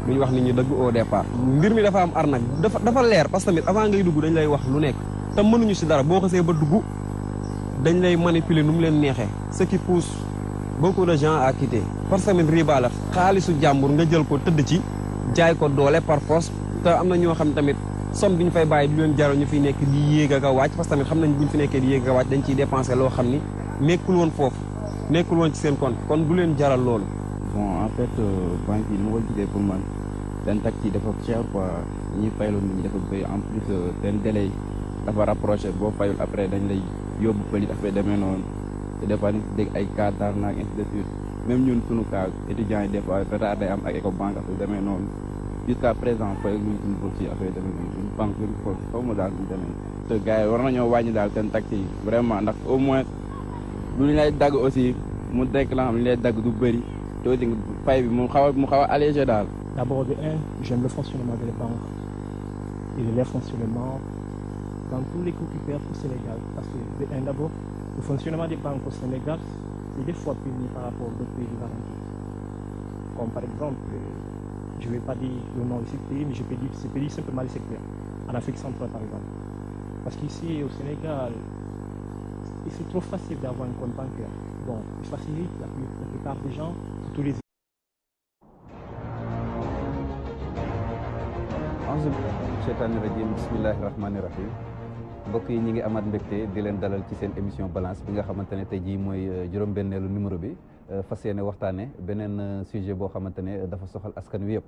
lu ñu wax nit ñi dëgg au départ mbir mi dafa am arnaque dafa leer parce que tamit avant ngay dugg dañ lay wax lu nekk te mënuñu ci dara boo xasee ba dugg dañ lay manipuler nu mu leen neexee ce qui pousse beaucoup de gens à quitter parce que tamit riba la xaalisu jàmbur nga jël ko tëdd ci jaay ko doole par force te am na ñoo xam tamit somme bi ñu fay bàyyi du leen jaral ñu fiy nekk di yéeg ak a wàcc parce que tamit xam nañ bu ñu fi nekkee di yéeg ak a wàcc dañ ciy dépenser loo xam ni nekkul woon foofu nekkul woon ci seen compte kon du leen jaral loolu. bon en fait banque yi ni ma ko gisee pour man seen taxes yi dafa cher quoi ñuy fayaloon nit ñi dafa bëri en plus seen délai dafa rapproché boo fayul après dañ lay yóbbu pëli dafay demee noonu te des fois ni dégg ay cas d'arnaque ainsi de suite même ñun sunu cas étudiants yi des fois retard day am ak Ecobank affaire demee noonu jusqu'à présent fay luñ suñu bourse yi affaire demee noonu suñu banque suñu ko xaw ma daal ñu demee te gars yi war nañoo wàññi daal seen taxes yi vraiment ndax au moins lu ñu lay dagg aussi mu dekk la xam li lay dagg du bëri te aussi fay bi mu xaw a allégé daal. D'abord, j'aime le fonctionnement des banques et leur fonctionnement dans tous les coquipères au Sénégal. Parce que, d'abord, le fonctionnement des banques au Sénégal, c'est des fois puni par rapport aux autres pays de la République. Comme par exemple, je ne vais pas dire le nom de ce pays, mais je peux dire simplement les secteurs. En Afrique centrale, par exemple. Parce qu'ici, au Sénégal, c'est trop facile d'avoir un compte bancaire. Donc, il facilite la plupart des gens, surtout les Cheytaani rajim bismillahi rahmaani rahim mbokk yi ñi ngi amaat mbégte di leen dalal ci seen émission balance bi nga xamante ne tey jii mooy juróom-benneelu numéro bi fas yéene waxtaane beneen sujet boo xamante ne dafa soxal askan wi yëpp.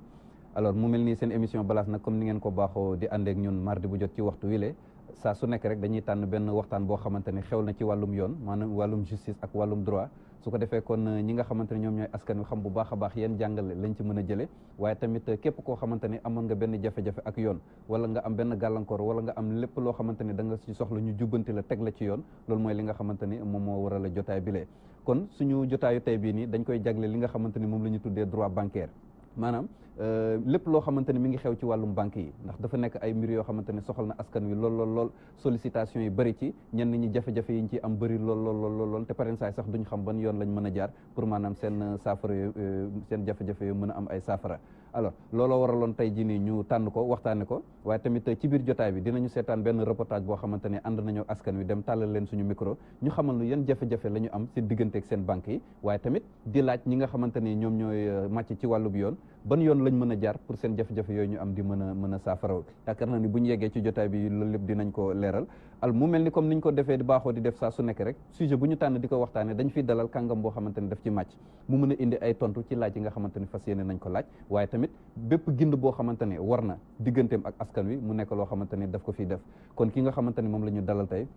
alors mu mel nii seen émission balance nag comme ni ngeen ko baaxoo di àndeek ñun mardi bu jot ci waxtu wile saa su nekk rek dañuy tànn benn waxtaan boo xamante ne xew na ci wàllum yoon maanaam wàllum justice ak wàllum droit su ko defee kon ñi nga xamante ne ñoom ñooy askan wi xam bu baax a baax yéen jàngale lañ ci mën a jëlee waaye tamit képp koo xamante ne amoon nga benn jafe-jafe ak yoon wala nga am benn gàllankoor wala nga am lépp loo xamante ne da nga ci soxla ñu jubbanti la teg la ci yoon loolu mooy li nga xamante ni moom moo waral a jotaay bilee kon suñu jotaayu tey bii nii dañ koy jagle li nga xamante ni moom la ñu tuddee droit bancaire maanaam lépp loo xamante ne mi ngi xew ci wàllum banque yi ndax dafa nekk ay mbir yoo xamante ne soxal na askan wi lool sollicitation yi bëri ci ñenn ñi jafe-jafe yi ñu ci am bëri lool te pareen saay sax duñ xam ban yoon lañ mën a jaar pour maanaam seen saafara seen jafe-jafe yu mën a am ay saafara alors looloo waraloon tey jii nii ñu tànn ko waxtaane ko waaye tamit ci biir jotaay bi dinañu seetaan benn reportage boo xamante ne ànd nañoo askan wi dem tàllal leen suñu micro ñu xamal lu yan jafe-jafe la ñu am seen diggante ak seen banque yi waaye tamit di laaj ñi nga xamante ne ñoom ñooy màcc ci wàllub yoon ban yoon lañ mën a jaar pour seen jafe-jafe yooyu ñu am di mën a saafaraw yaakaar naa ni bu ñu yeggee ci jotaay bi loolu lépp dinañ ko leeral al mu mel ni comme niñ ko defee di baaxoo di def saa su nekk rek sujet bu ñu tànn di ko waxtaane dañ fiy dalal kàngam boo xamante ne daf ci màcc mu mën a indi ay tontu ci laaj yi nga xamante ne fas yéene nañ ko laaj waaye tamit bépp gind boo xamante ne war na digganteem ak askan wi mu nekk loo xamante ne daf ko fiy def kon ki nga xamante ne moom la ñu dalal tey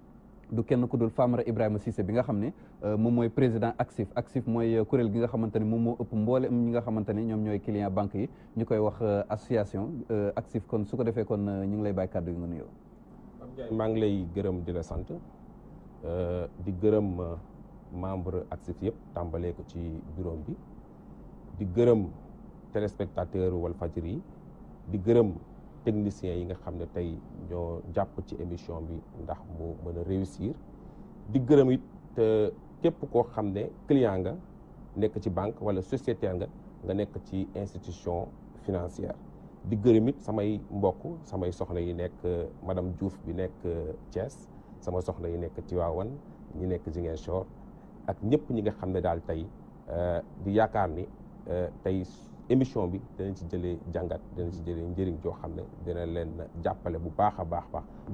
du kenn ku dul Famara Ibrahima Cissé bi nga xam ne moom mooy président ACSIF mooy kuréel gi nga xamante ne moom moo ëpp mboole ñi nga xamante ne ñoom ñooy client banque yi ñu koy wax association ACSIF kon su ko defee kon ñu ngi lay bàyyi kàddu yi nga nuyoo. maa ngi lay gërëm di la sant di gërëm membre ACSIF yëpp tàmbalee ko ci bureau bi di gërëm téléspectateur Walfadjri yi di gërëm techniciens yi nga xam ne tey ñoo jàpp ci émission bi ndax mu mën a réussir di gërëm it képp koo xam ne client nga nekk ci banque wala sociétaire nga nekk ci institution financière di gërëm it samay mbokk samay soxna yi nekk madame Diouf bi nekk Thiès sama soxna yi nekk Tivaouane ñi nekk Ziguinchor ak ñëpp ñi nga xam ne daal tey di yaakaar ni tey émission bi danañ ci jëlee jàngat danañ ci jëlee njëriñ joo xam ne dina leen jàppale bu baax a baax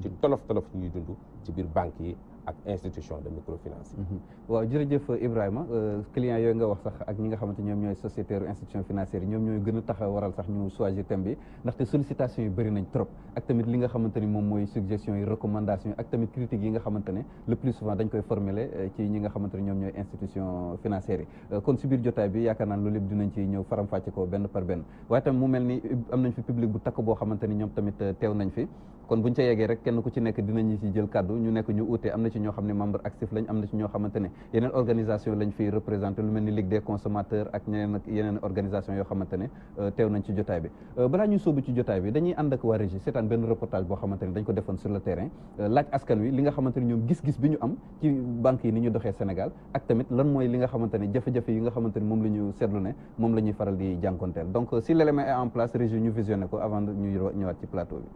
ci tolof ñuy dund ci biir banque yi ak institution de microfinance yi. waaw jërëjëf Ibrahima clients yooyu nga wax sax ak ñi nga xamante ñoom ñooy sociétaire institution financière yi ñoom ñooy gën a tax a waral sax ñu choisir thème bi ndaxte sollicitation yi bëri nañ trop ak tamit li nga xamante ni moom mooy suggestion yi recommandation yi ak tamit critiques yi nga xamante ne le plus souvent dañ koy formuler ci ñi nga xamante ne ñoom ñooy institution financière yi kon si biir jotaay bi yaakaar naa loolu lépp dinañ ci ñëw faram-fàcce ko benn par benn waaye tamit mu mel ni am nañ fi public bu takk boo xamante ni ñoom tamit teew nañ fi kon buñ ca yeggee rek kenn ku ci nekk dinañu ci jël kàddu ñu nekk ñu uute am na ci ñoo xam ne membre ACSIF lañ am na ci ñoo xamante ne yeneen organisation lañ fi représenté lu mel ni Ligue des consommateurs ak ñeneen ak yeneen organisation yoo xamante ne teew nañ ci jotaay bi balaa ñuy sóobu ci jotaay bi dañuy ànd ak waa régie seetaan benn reportage boo xamante ne dañ ko defoon sur le terrain laaj askan wi li nga xamante ne ñoom gis-gis bi ñu am ci banques yi ni ñu doxee Sénégal ak tamit lan mooy li nga xamante ne jafe-jafe yi nga xamante ne moom la ñu seetlu ne moom la ñuy faral di jànkonteel donc si l'élément est en place régie ñu visionné ko avant ñu ñëwaat ci plateau bi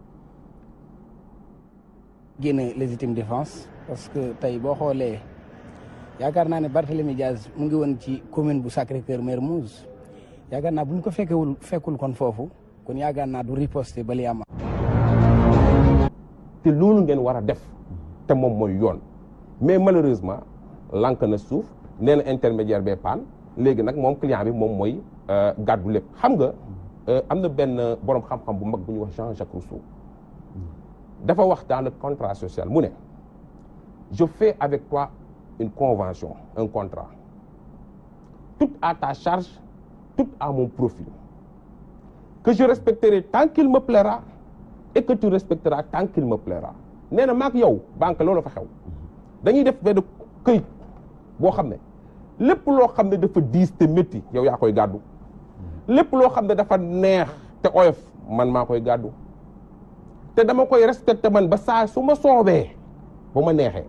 génn légitime défense parce que tey boo xoolee yaakaar naa ne Barthélémy Diaz mu ngi woon ci commune bu Sacré-Cœur Mermoz yaakaar naa bu ñu ko fekkul kon foofu kon yaakaar naa du riposter ba li am. te loolu ngeen war a def te moom mooy yoon mais malheureusement lank na suuf nee na intermédiaire bee paan léegi nag moom client bi moom mooy gàddu lépp xam nga am na benn borom xam-xam bu mag bu ñuy wax Jean-Jacques Rousseau dafa wax dans le contrat social mu ne je fais avec toi une convention un contrat tout à ta charge tout à mon profit que je respecterai tant qu'il me plaira et que tu respecteras tant qu'il me plaira nee na maak yow banque loolu fa xew dañuy def benn këyit boo xam ne lépp loo xam ne dafa diis te métti yow yaa koy gàddu lépp loo xam ne dafa neex te oyof man maa koy gàddu te dama koy respecté man ba saa su ma soobee ba ma neexee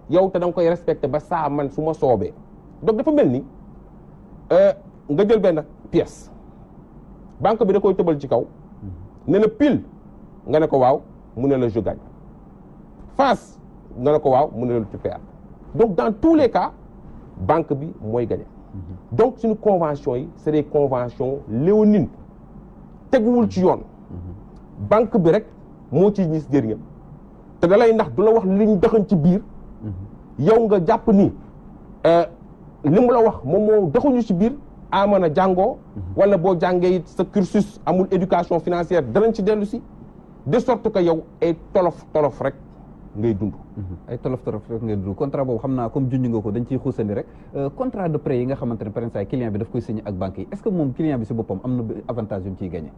yow te danga koy respecté ba saa man su ma soobee donc dafa mel ni nga jël benn pièce banque bi da koy tëbal ci kaw ne la pile nga ne ko waaw mu ne la je gagne face nga ne ko waaw mu ne la tu perds donc dans tous les cas banque bi mooy gagné donc suñu convention yi c'est des conventions léonines teguwul ci yoon banque bi rek moo ciy gis jëriñam te da lay ndax du la wax liñ dëxañ ci biir yow nga jàpp ni li mu la wax moom moo dëxuñu ci biir amana jàngoo wala boo jàngee it sa cursus amul éducation financière danañ ci dellu si de sorte que yow ay tolof rek ngay dund ay tolof rek ngay dund contrat boobu xam naa comme junj nga ko dañ ciy xuusandi rek contrat de prêt yi nga xamante ne par exemple client bi daf koy signé ak banque yi est-ce que moom client bi si boppam am na avantage yu mu ciy gagné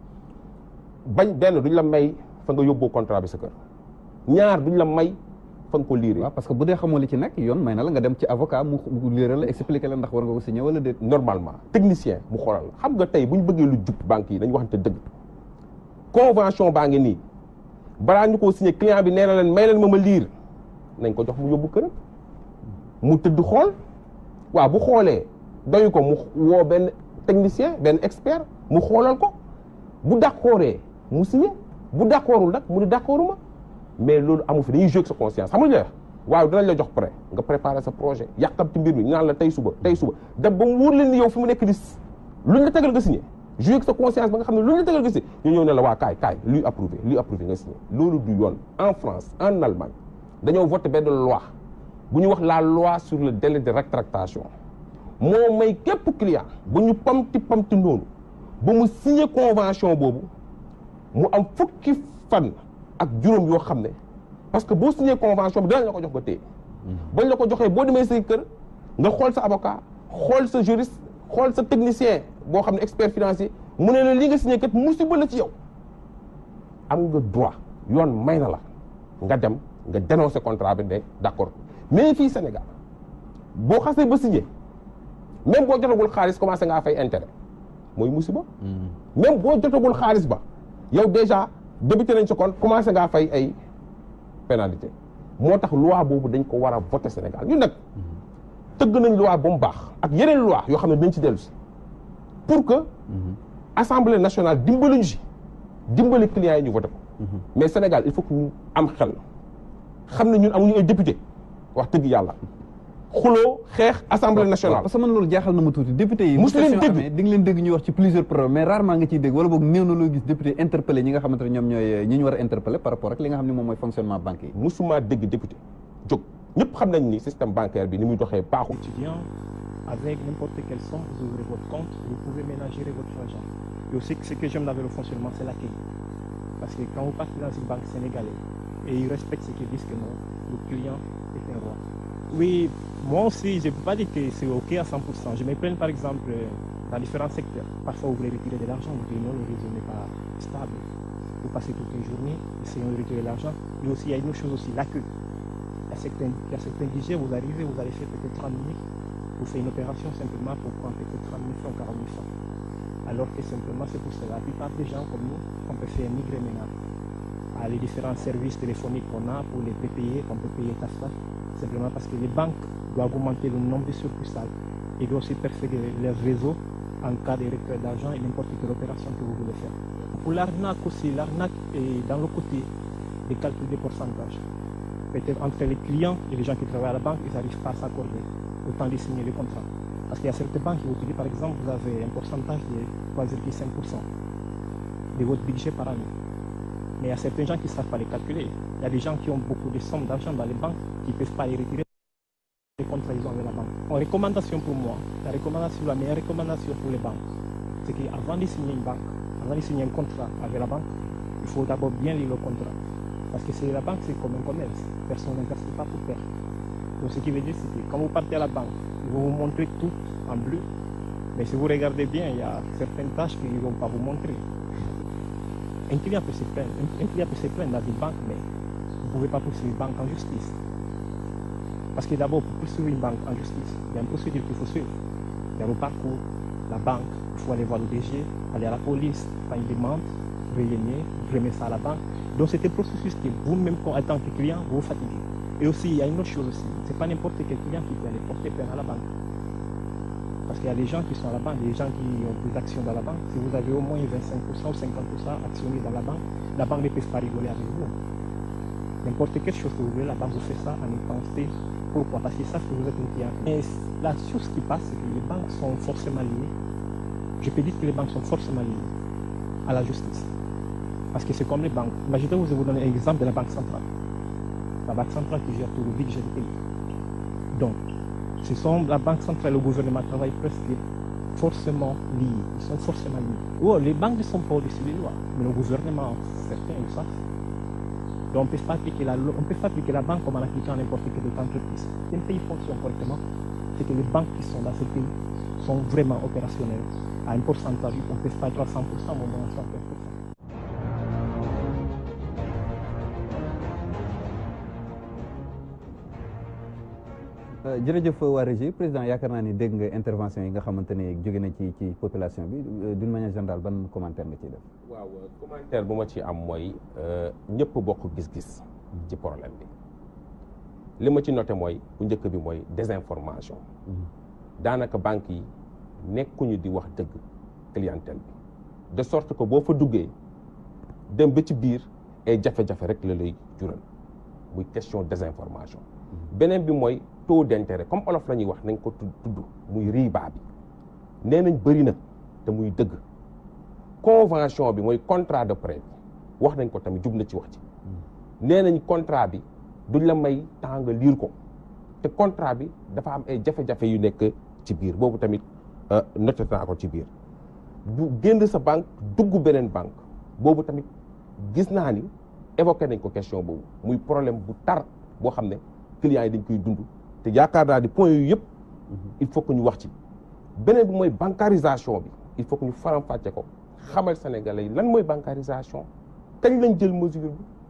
bañ benn duñ la may fa nga yóbboo contrat bi sa kër ñaar duñ la may fa nga ko liiree waaw parce que bu dee xamoo li ci nekk yoon may na la nga dem ci avocat mu liiral la expliquer la ndax war nga ko signé wala déet normalement technicien mu xoolal la xam nga tey bu ñu bëggee lu jub banque yi dañu waxante dëgg convention baa ngi nii balaa ñu koo signé client bi nee na leen may leen ma liir nañ ko jox mu yóbbu këram mu tëdd xool waaw bu xoolee doyu ko mu woo benn technicien benn expert mu xoolal ko bu d'accordee mu signé bu d'accordul nag mu ni d'accorduma mais loolu amu fi dañuy jouer sa conscience xam nga waaw dinañ la jox prêt nga préparer sa projet yàqam ci mbir mi ñu naan la tey suba dem ba mu wóor leen ni yow fi mu nekk ni luñ la tegal nga signé jouer sa conscience ba nga xam ne luñ la tegal nga signé ñu ñëw ne la waa kaay luy approuvé nga signé loolu du yoon en France en Allemagne dañoo voté benn loi bu ñu wax la loi sur le délai de rétractation moo may képp client bu ñu pamti noonu ba mu signé convention boobu mu am fukki fan ak juróom yoo xam ne parce que boo signé convention bi dinañ la ko jox ba téye bañ la ko joxee boo demee say kër nga xool sa avocat xool sa juriste xool sa technicien boo xam ne expert financier mu ne la li nga signé kat musiba la ci yow am nga droit yoon may na la nga dem nga dénoncer contrat bi ne d'accord mais fii Sénégal boo xasee ba signé même boo jotagul xaalis commencé ngaa fay intérêt mooy musiba même boo jotagul xaalis ba yow déjà débuté nañ ci compte commencé ngaa fay ay pénalité moo tax loi boobu dañ ko war a voter Sénégal ñun nag tëgg nañ loi ba mu baax ak yeneen loi yoo xam ne dañ ci dellu si pour que assemblée nationale dimbali ñu si dimbali clients yi ñu voté ko mais Sénégal il faut que ñu am xel xam ne ñun amuñu ay député wax dëgg yàlla xuloo xeex assemblée nationale. parce que man loolu jaaxal na ma tuuti député yi. mosu leen dégg di nga leen dégg ñuy wax ci plusieurs problèmes mais rarement nga ciy dégg wala boog néew na loo gis député interpellé ñi nga xamante ne ñoom ñooy ñi ñu war a interpellé par rapport ak li nga xam ne moom mooy fonctionnement banque yi. mosuma dégg député jóg ñëpp xam nañ ni système bancaire bi ni muy doxee baaxul. Avec n'importe quelle somme, vous ouvrez votre compte, vous pouvez ménager votre argent. Et aussi, ce que j'aime avec le fonctionnement, c'est l'accueil. Parce que quand vous partez dans une banque sénégalaise et ils respectent ce qu'ils disent que non, le client est un roi. Oui, moi aussi, je ne peux pas dire que c'est OK à 100%. Je me plains par exemple dans différents secteurs. Parfois, vous voulez retirer de l'argent, vous dites non, le réseau n'est pas stable. Vous passez toute une journée, essayons de retirer l'argent. Mais aussi, il y a une autre chose aussi, l'accueil. Il y a certains guichets, vous arrivez, vous allez faire peut-être 30 minutes. Vous faites une opération simplement pour prendre peut-être 30 000 francs, 40 000 francs. Alors que simplement, c'est pour cela. La plupart des gens comme nous, on peut faire migrer maintenant à les différents services téléphoniques qu'on a pour les payer, qu'on peut payer TAFTA, simplement parce que les banques doivent augmenter le nombre de succursales et doivent aussi perfecter leur réseau en cas de retrait d'argent et n'importe quelle opération que vous voulez faire. Pour l'arnaque aussi, l'arnaque est dans le côté des calculs des pourcentages. Peut-être entre les clients et les gens qui travaillent à la banque, ils n'arrivent pas à s'accorder au temps de signer le contrat. Parce qu'il y a certaines banques qui vous disent, par exemple, vous avez un pourcentage de 3,5% de votre budget par année. Mais il y a certains gens qui ne savent pas les calculer. Il y a des gens qui ont beaucoup de sommes d'argent dans les banques qui ne peuvent pas les retirer. Les contrats ils ont avec la banque. En recommandation pour moi, la meilleure recommandation pour les banques, c'est qu'avant de signer une banque, Vous allez signer un contrat avec la banque, il faut d'abord bien lire le contrat. Parce que c'est la banque, c'est comme un commerce. Personne n'investit pas pour perdre. Donc ce qui veut dire, c'est que quand vous partez à la banque, ils vont vous montrer tout en bleu. Mais si vous regardez bien, il y a certaines tâches qu'ils ne vont pas vous montrer. Un client peut se plaindre dans une banque, mais vous ne pouvez pas poursuivre une banque en justice. Parce que d'abord, pour poursuivre une banque en justice, il y a une procédure qu'il faut suivre. Il y a le parcours, la banque, il faut aller voir le DG, aller à la police, faire une demande, réunir, remettre ça à la banque. Donc c'est un processus que vous-même, en tant que client, vous vous fatiguez. Et aussi, il y a une autre chose aussi. Ce n'est pas n'importe quel client qui peut aller porter plainte à la banque. Parce qu'il y a des gens qui sont à la banque, des gens qui ont des actions dans la banque. Si vous avez au moins 25% ou 50% actionnés dans la banque ne peut pas rigoler avec vous. N'importe quelle chose que vous voulez, la banque vous fait ça en intensité. Pourquoi? Parce que ça, c'est que vous êtes un client. Mais la chose qui passe, c'est que les banques sont forcément liées. Je peux dire que les banques sont forcément liées à la justice. Parce que c'est comme les banques. Imaginez, je vais vous donner un exemple de la Banque centrale. La Banque centrale qui gère tout le budget du pays. Donc, la Banque centrale et le gouvernement travaillent presque forcément liés. Ils sont forcément liés. Oh, les banques ne sont pas au-dessus des lois, mais le gouvernement, certains le savent. Donc, on ne peut pas appliquer la banque comme en appliquant n'importe quelle autre entreprise. Si un pays fonctionne correctement, c'est que les banques qui sont dans ce pays sont vraiment opérationnelles. À un pourcentage, on ne peut pas être à 100%, mais au moins à 100%. jërëjëf waa Régie président yaakaar naa ni dégg nga intervention yi nga xamante ne jóge na ci population bi d'une manière générale ban commentaire nga ciy def. waaw commentaire bu ma ci am mooy ñëpp bokk gis-gis ci problème bi li ma ci noté mooy bu njëkk bi mooy désinformation. daanaka banques yi nekkuñu di wax dëgg clientèle bi de sorte que boo fa duggee dem ba ci biir ay jafe-jafe rek la lay jural muy question désinformation. beneen bi mooy taux d'intérêt comme olof la ñuy wax nañ ko tudd muy riba bi nee nañ bëri na te muy dëgg convention bi mooy contrat de prêt bi wax nañ ko tamit jub na ci wax ci nee nañ contrat bi duñ la may temps nga lire ko te contrat bi dafa am ay jafe-jafe yu nekk ci biir boobu tamit noté naa ko ci biir bu génn sa banque dugg beneen banque boobu tamit gis naa ni évoqué nañ ko question boobu muy problème bu tar boo xam ne clients yi dañ koy dund te yaakaar naa di point yu yëpp il faut que ñu wax ci beneen bi mooy bancarisation bi il faut que ñu faram-fàcce ko xamal Sénégalais yi lan mooy bancarisation kañ lañ jël mesure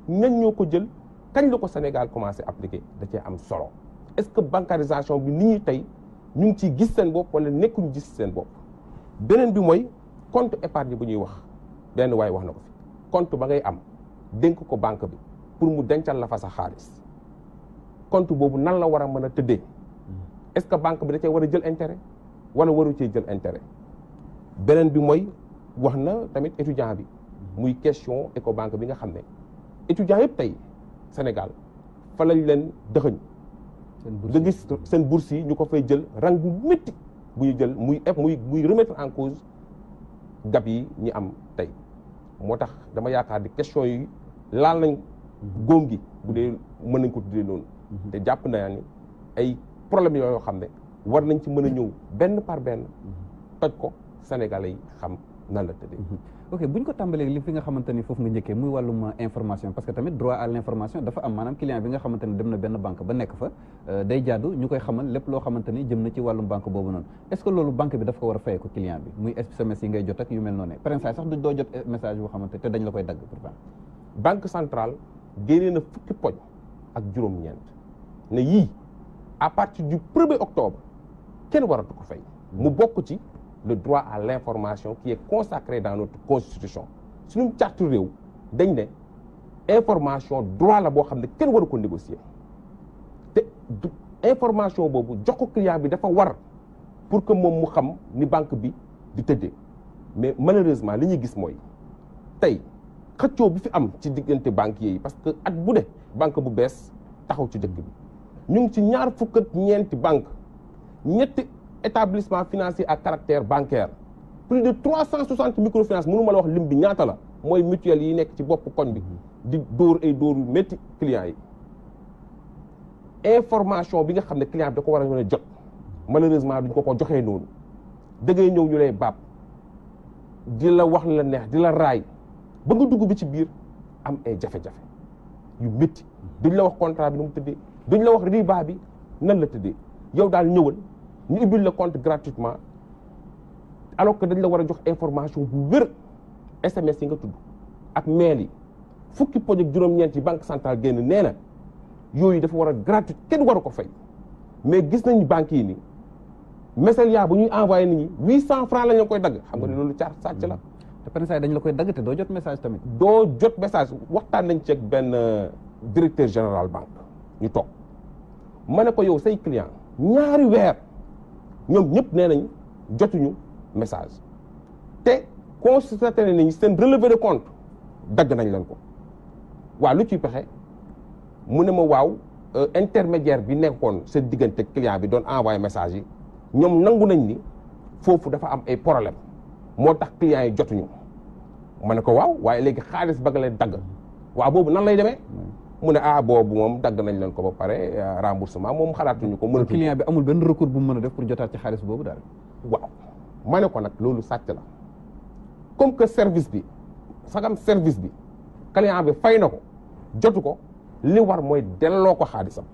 bi ñan ñoo ko jël kañ la ko Sénégal commencé appliquer da cee am solo est-ce que bancarisation bi ni ñuy tey ñu ngi ciy gis seen bopp wala nekkuñu gis seen bopp beneen bi mooy compte épargne bu ñuy wax benn waay wax na ko fi compte ba ngay am dénk ko banque bi pour mu dencal la fa sa xaalis compte boobu nan la war a mën a tëddee est-ce que banque bi da cee war a jël intérêt wala waru cee jël intérêt beneen bi mooy wax na tamit étudiant bi muy question Ecobank bi nga xam ne étudiant yëpp tey Sénégal fa lañ leen dëxëñ nga gis seen bourse yi ñu ko fay jël rang bu métti bu ñu jël muy remettre en cause gab yi ñi am tey moo tax dama yaakaar di question yi laal nañ góom gi bu dee mën nañ ko tuddee noonu te jàpp naa ni ay problème yoo xam ne war nañ ci mën a ñëw benn par benn toj ko Sénégalais yi xam nan la tëddee. ok bu ñu ko tàmbalee li fi nga xamante ni foofu nga njëkkee muy wàllum information parce que tamit droit à l'information dafa am maanaam client bi nga xamante ni dem na benn banque ba nekk fa day jaadu ñu koy xamal lépp loo xamante ni jëm na ci wàllum banque boobu noonu est-ce que loolu banque bi dafa ko war a fayee ko client bi muy SMS yi ngay jot ak yu mel noonu par exemple sax doo jot message boo xamante te dañ la koy dagg pourtant. banque centrale génnee na fukki poñ ak juróom-ñeent ne yii à partir du 1er octobre kenn waratu ko fay mu bokk ci le droit à l'information qui est consacré dans notre constitution suñu charte réew dañ ne information droit la boo xam ne kenn waru ko négocier te information boobu jox ko client bi dafa war pour que moom mu xam ni banque bi di tëddee mais malheureusement li ñuy gis mooy tey xëccoo bi fi am ci diggante banquiers yi parce que at bu ne banque bu bees taxaw ci dëkk bi ñu ngi ci 24 banque ñetti établissement financier à caractère bancaire plus de 360 microfinance mënu ma la wax lim bi ñaata la mooy mutuelle yi nekk ci bopp koñ bi di dóor ay dóor yu métti clients yi information bi nga xam ne client bi da ko war a mën a jot malheureusement duñ ko joxee noonu da ngay ñëw ñu lay baab di la wax la neex di la raay ba nga dugg bi ci biir am ay jafe-jafe yu métti duñ la wax contrat bi nu mu tëddee duñ la wax riba bi nan la tëddee yow daal ñëwal ñu ubbil la compte gratuitement alors que dañ la war a jox information bu wér SMS yi nga tudd ak mail yi fukki poj ak juróom-ñeent yi banque centrale génn nee na yooyu dafa war a gratuit kenn waru ko fay mais gis nañu banques yi ni message bu ñuy envoyé nit ñi 800 francs la ñu koy dagg xam nga ne loolu caar sàcc la. te penn saa yi dañ la koy dagg te doo jot message tamit. doo jot message waxtaan nañ ci ak benn directeur général banque ñu toog ma ne ko yow say client ñaari weer ñoom ñëpp nee nañ jotuñu message te constaté nañ seen relevé de compte dagg nañ leen ko waaw lu ciy pexe mu ne ma waaw intermédiaire bi nekkoon seen diggante client bi doon envoyé message yi ñoom nangu nañ ni foofu dafa am ay problème moo tax clients yi jotuñu ma ne ko waaw waaye léegi xaalis ba nga leen dagg waaw boobu nan lay demee mu ne boobu moom dagg nañ leen ko ba pare remboursement moom xalaatuñu ko mënatuñu client bi amul benn recours bu mu mën a def pour jotaat ci xaalis boobu daal. waaw ma ne ko nag loolu sàcc la comme que service bi sagam service bi client bi fay na ko jotu ko li war mooy delloo ko xaalisam